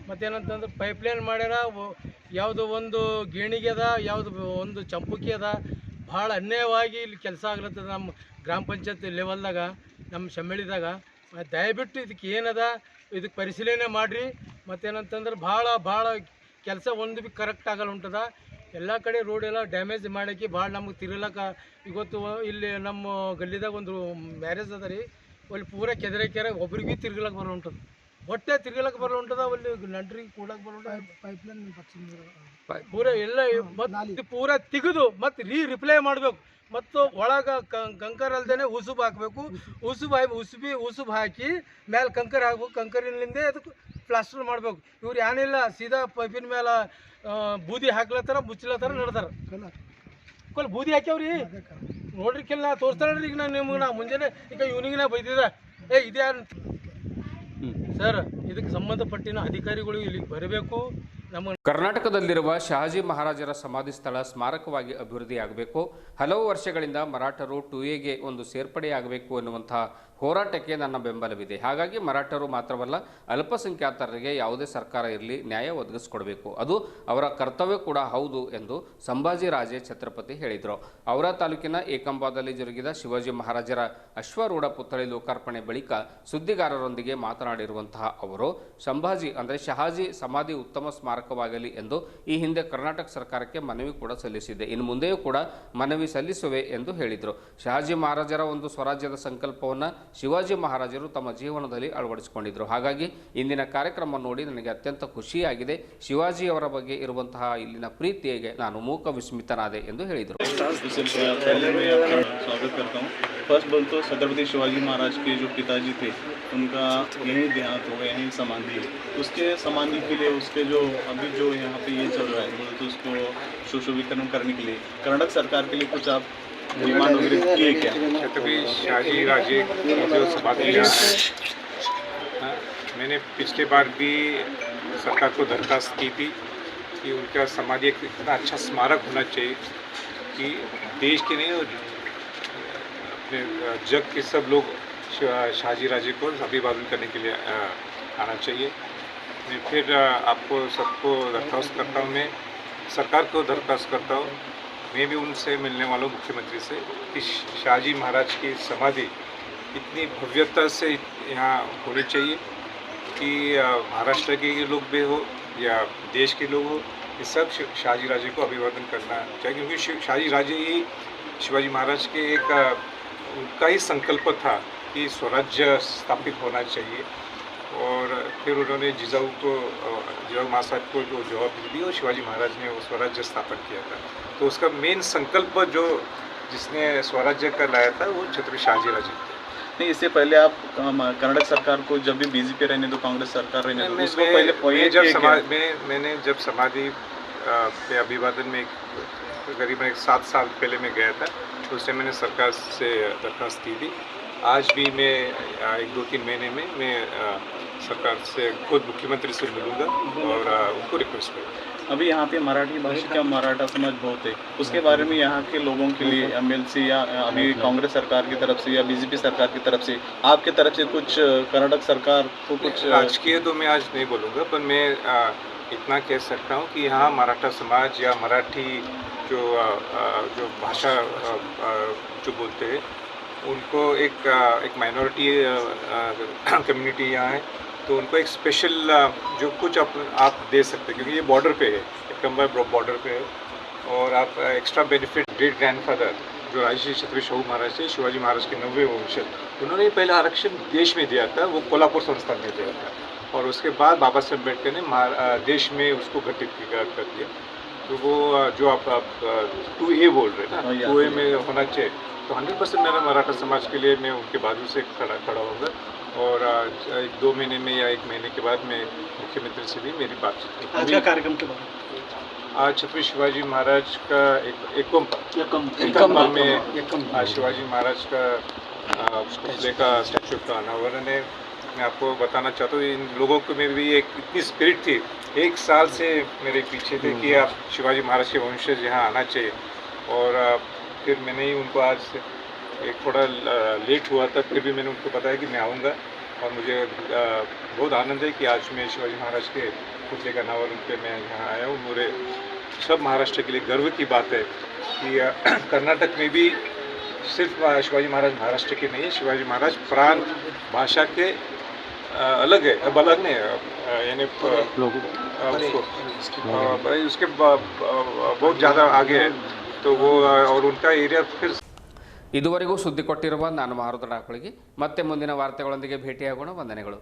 ಮತ್ತೇನಂತಂದ್ರೆ ಪೈಪ್ಲೈನ್ ಮಾಡ್ಯಾರ, ಯಾವುದೋ ಒಂದು ಗೇಣಿಗೆ ಅದ, ಯಾವುದು ಒಂದು ಚಂಪುಕಿ ಅದ. ಭಾಳ ಅನ್ಯಾಯವಾಗಿ ಇಲ್ಲಿ ಕೆಲಸ ಆಗ್ಲತ್ತದ ನಮ್ಮ ಗ್ರಾಮ ಪಂಚಾಯತ್ ಲೆವೆಲ್ದಾಗ, ನಮ್ಮ ಶೆಮ್ಮಳಿದಾಗ. ದಯವಿಟ್ಟು ಇದಕ್ಕೆ ಏನದ ಇದಕ್ಕೆ ಪರಿಶೀಲನೆ ಮಾಡಿರಿ. ಮತ್ತೇನಂತಂದ್ರೆ ಭಾಳ ಕೆಲಸ ಒಂದು ಭೀ ಕರೆಕ್ಟ್ ಆಗಲ್ಲ ಉಂಟದ. ಎಲ್ಲ ಕಡೆ ರೋಡ್ ಎಲ್ಲ ಡ್ಯಾಮೇಜ್ ಮಾಡಕ್ಕೆ ಭಾಳ ನಮಗೆ ತಿರ್ಗಲಕ್ಕ. ಇವತ್ತು ಇಲ್ಲಿ ನಮ್ಮ ಗಲ್ಲಿದಾಗ ಒಂದು ಮ್ಯಾರೇಜ್ ಅದ ರೀ, ಅಲ್ಲಿ ಪೂರ ಕೆದರಕ್ಯಾರ, ಒಬ್ರಿಗೆ ತಿರ್ಗಲಕ್ಕೆ ಬರೋ ಉಂಟದ, ಹೊಟ್ಟೆ ತಿರ್ಗಲಕ್ಕೆ ಬರೋ ಉಂಟದ. ಅಲ್ಲಿ ನಂಟ್ರಿಗೆ ಕೂಡಕ್ಕೆ ಬರೋ ಪೈಪ್ಲೈನ್ ಪೂರ ಎಲ್ಲ ಮತ್ತು ಪೂರ ತೆಗೆದು ಮತ್ತು ರಿಪ್ಲೈ ಮಾಡಬೇಕು. ಮತ್ತು ಒಳಗೆ ಕಂಕರ್ ಅಲ್ದೇ ಉಸುಬು ಹಾಕಬೇಕು. ಉಸುಬು ಹಾಕಿ ಮೇಲೆ ಕಂಕರ್ ಹಾಕ್ಬೇಕು. ಕಂಕರಿನಿಂದ ಅದಕ್ಕೆ ಪ್ಲಾಸ್ಟರ್ ಮಾಡಬೇಕು. ಇವ್ರು ಏನಿಲ್ಲ, ಸೀದಾ ಪೈಪಿನ ಮೇಲೆ ಬೂದಿ ಹಾಕ್ಲತ್ತಾರ, ಮುಚ್ಚಲತ್ತಾರ, ನಡ್ದಾರ. ಬೂದಿ ಹಾಕ್ಯಾವ್ರಿ ನೋಡ್ರಿ. ಕೆಲ ತೋರಿಸ್ತಾಳ್ರಿ. ಈಗ ನಾ ಮುಂಜಾನೆ ಈಗ ಇವನಿಗೆ ಬೈದಿದ ಇದೇ ಸರ್. ಇದಕ್ಕೆ ಸಂಬಂಧಪಟ್ಟಿನ ಅಧಿಕಾರಿಗಳು ಇಲ್ಲಿಗೆ ಬರಬೇಕು. ನಮ್ಮ ಕರ್ನಾಟಕದಲ್ಲಿರುವ ಶಹಾಜಿ ಮಹಾರಾಜರ ಸಮಾಧಿ ಸ್ಥಳ ಸ್ಮಾರಕವಾಗಿ ಅಭಿವೃದ್ಧಿಯಾಗಬೇಕು. ಹಲವು ವರ್ಷಗಳಿಂದ ಮರಾಠರು 2Aಗೆ ಒಂದು ಸೇರ್ಪಡೆಯಾಗಬೇಕು ಎನ್ನುವಂತಹ ಹೋರಾಟಕ್ಕೆ ನನ್ನ ಬೆಂಬಲವಿದೆ. ಹಾಗಾಗಿ ಮರಾಠರು ಮಾತ್ರವಲ್ಲ, ಅಲ್ಪಸಂಖ್ಯಾತರಿಗೆ ಯಾವುದೇ ಸರ್ಕಾರ ಇರಲಿ ನ್ಯಾಯ ಒದಗಿಸಿಕೊಡಬೇಕು. ಅದು ಅವರ ಕರ್ತವ್ಯ ಕೂಡ ಹೌದು ಎಂದು ಸಂಭಾಜಿ ರಾಜೇ ಛತ್ರಪತಿ ಹೇಳಿದರು. ಔರಾ ತಾಲೂಕಿನ ಏಕಂಬಾದಲ್ಲಿ ಜರುಗಿದ ಶಿವಾಜಿ ಮಹಾರಾಜರ ಅಶ್ವಾರೂಢ ಪುತ್ಥಳಿ ಲೋಕಾರ್ಪಣೆ ಬಳಿಕ ಸುದ್ದಿಗಾರರೊಂದಿಗೆ ಮಾತನಾಡಿರುವಂತಹ ಅವರು, ಸಂಭಾಜಿ ಅಂದರೆ ಶಹಾಜಿ ಸಮಾಧಿ ಉತ್ತಮ ಸ್ಮಾರಕವಾಗಲಿ ಎಂದು ಈ ಹಿಂದೆ ಕರ್ನಾಟಕ ಸರ್ಕಾರಕ್ಕೆ ಮನವಿ ಕೂಡ ಸಲ್ಲಿಸಿದೆ. ಇನ್ನು ಮುಂದೆಯೂ ಕೂಡ ಮನವಿ ಸಲ್ಲಿಸುವೆ ಎಂದು ಹೇಳಿದರು. ಶಹಾಜಿ ಮಹಾರಾಜರ ಒಂದು ಸ್ವರಾಜ್ಯದ ಸಂಕಲ್ಪವನ್ನು ಶಿವಾಜಿ ಮಹಾರಾಜರು ತಮ್ಮ ಜೀವನದಲ್ಲಿ ಅಳವಡಿಸಿಕೊಂಡಿದ್ದರು. ಹಾಗಾಗಿ ಇಂದಿನ ಕಾರ್ಯಕ್ರಮ ನೋಡಿ ನನಗೆ ಅತ್ಯಂತ ಖುಷಿಯಾಗಿದೆ. ಶಿವಾಜಿಯವರ ಬಗ್ಗೆ ಇರುವಂತಹ ಇಲ್ಲಿನ ಪ್ರೀತಿಗೆ ನಾನು ಮೂಕ ವಿಸ್ಮಿತನಾದೆ ಎಂದು ಹೇಳಿದರು. स्वागत करता हूँ। फर्स्ट बोल तो छत्रपति शिवाजी महाराज के जो पिताजी थे, उनका यहीं देहांत हो गया, यहीं समाधि है। उसके समाधि के लिए उसके जो अभी जो यहाँ पे ये चल रहा है, बोले तो उसको सुशोभीकरण करने के लिए कर्नाटक सरकार के लिए कुछ आप डिमांड वगैरह किए क्या? छत्रपति शिवाजी राजे जो समाधि मैंने पिछले बार भी सरकार को दरखास्त की थी कि उनका समाधि एक इतना अच्छा स्मारक होना चाहिए कि देश के नहीं अपने जग के सब लोग शाहजी राजे को अभिवादन करने के लिए आना चाहिए। मैं फिर आपको सबको दरख्वास्त करता हूँ, मैं सरकार को दरख्वास्त करता हूँ, मैं भी उनसे मिलने वाला हूँ मुख्यमंत्री से, कि शाहजी महाराज की समाधि इतनी भव्यता से यहाँ होनी चाहिए कि महाराष्ट्र के लोग भी हो या देश के लोग हो, ये सब शाहजी राजे को अभिवादन करना चाहिए, क्योंकि शाहजी राजे ही शिवाजी महाराज के एक उनका ही संकल्प था कि स्वराज्य स्थापित होना चाहिए। और फिर उन्होंने जिजाऊ महासाहब को जो जवाब दी और शिवाजी महाराज ने वो स्वराज्य स्थापन किया था। तो उसका मेन संकल्प जो जिसने स्वराज्य का लाया था वो छत्रपति शाहजी राजे थे। नहीं, इससे पहले आप कर्नाटक सरकार को जब भी बीजेपी रहने दो, कांग्रेस सरकार रहने दो, उसको पहले मैंने जब समाधि पे अभिवादन में करीबन 7 साल पहले मैं गया था, तो उससे मैंने सरकार से दरख्वास्त की थी। आज भी मैं 1-2-3 महीने में मैं सरकार से खुद मुख्यमंत्री से मिलूंगा और उनको रिक्वेस्ट करूँगा। अभी यहाँ पे मराठी भाषी का मराठा समाज बहुत है, उसके बारे में यहाँ के लोगों के लिए MLC या अभी कांग्रेस सरकार की तरफ से या बीजेपी सरकार की तरफ से, आपकी तरफ से कुछ कर्नाटक सरकार को कुछ राजकीय तो मैं आज नहीं बोलूँगा, पर मैं इतना कह सकता हूँ कि यहाँ मराठा समाज या मराठी जो भाषा जो बोलते हैं उनको एक माइनॉरिटी कम्युनिटी यहाँ है, तो उनको एक स्पेशल जो कुछ आप दे सकते हैं, क्योंकि ये बॉर्डर पे है, कम्बा बॉर्डर पे है। और आप एक्स्ट्रा बेनिफिट ग्रेट ग्रैंडफादर जो राजश्री छत्रपति शाहू महाराज थे, शिवाजी महाराज के 9वें वंशज, उन्होंने पहला आरक्षण देश में दिया था, वो कोल्हापुर संस्थान में दिया था, और उसके बाद बाबा साहेब अम्बेडकर ने देश में उसको घटित कर दिया। तो वो जो आप 2A बोल रहे हैं ना, 2A में होना चाहिए, तो 100% मेरा मराठा समाज के लिए मैं उनके बाजू से खड़ा होगा। और 1-2 महीने में या 1 महीने के बाद मैं मुख्यमंत्री से भी मेरी बातचीत आज का कार्यक्रम के बारे में, आज छत्रपति शिवाजी महाराज का एकम में शिवाजी महाराज का पुतले का स्टैचू का अनावरण है। मैं आपको बताना चाहता हूँ, इन लोगों को में भी एक इतनी स्पिरिट थी, 1 साल से मेरे पीछे थे कि आप शिवाजी महाराज के वंशज यहाँ आना चाहिए। और फिर मैंने ही उनको आज एक थोड़ा लेट हुआ था, फिर भी मैंने उनको बताया कि मैं आऊँगा, और मुझे बहुत आनंद है कि आज मैं शिवाजी महाराज के पुतले का अनावरण पे मैं यहाँ आया हूँ। मेरे सब महाराष्ट्र के लिए गर्व की बात है कि कर्नाटक में भी सिर्फ शिवाजी महाराज महाराष्ट्र के नहीं है, शिवाजी महाराज प्रांत भाषा के अलग है, अब अलग नहीं यानी उसके बहुत ज़्यादा आगे है, तो वो और उनका एरिया फिर। ಇದುವರೆಗೂ ಸುದ್ದಿ ಕೊಟ್ಟಿರುವ ನಾನು ಮಾರುತ ಡಾಕುಳಿಗೆ ಮತ್ತೆ ಮುಂದಿನ ವಾರ್ತೆಗಳೊಂದಿಗೆ ಭೇಟಿಯಾಗೋಣ. ವಂದನೆಗಳು.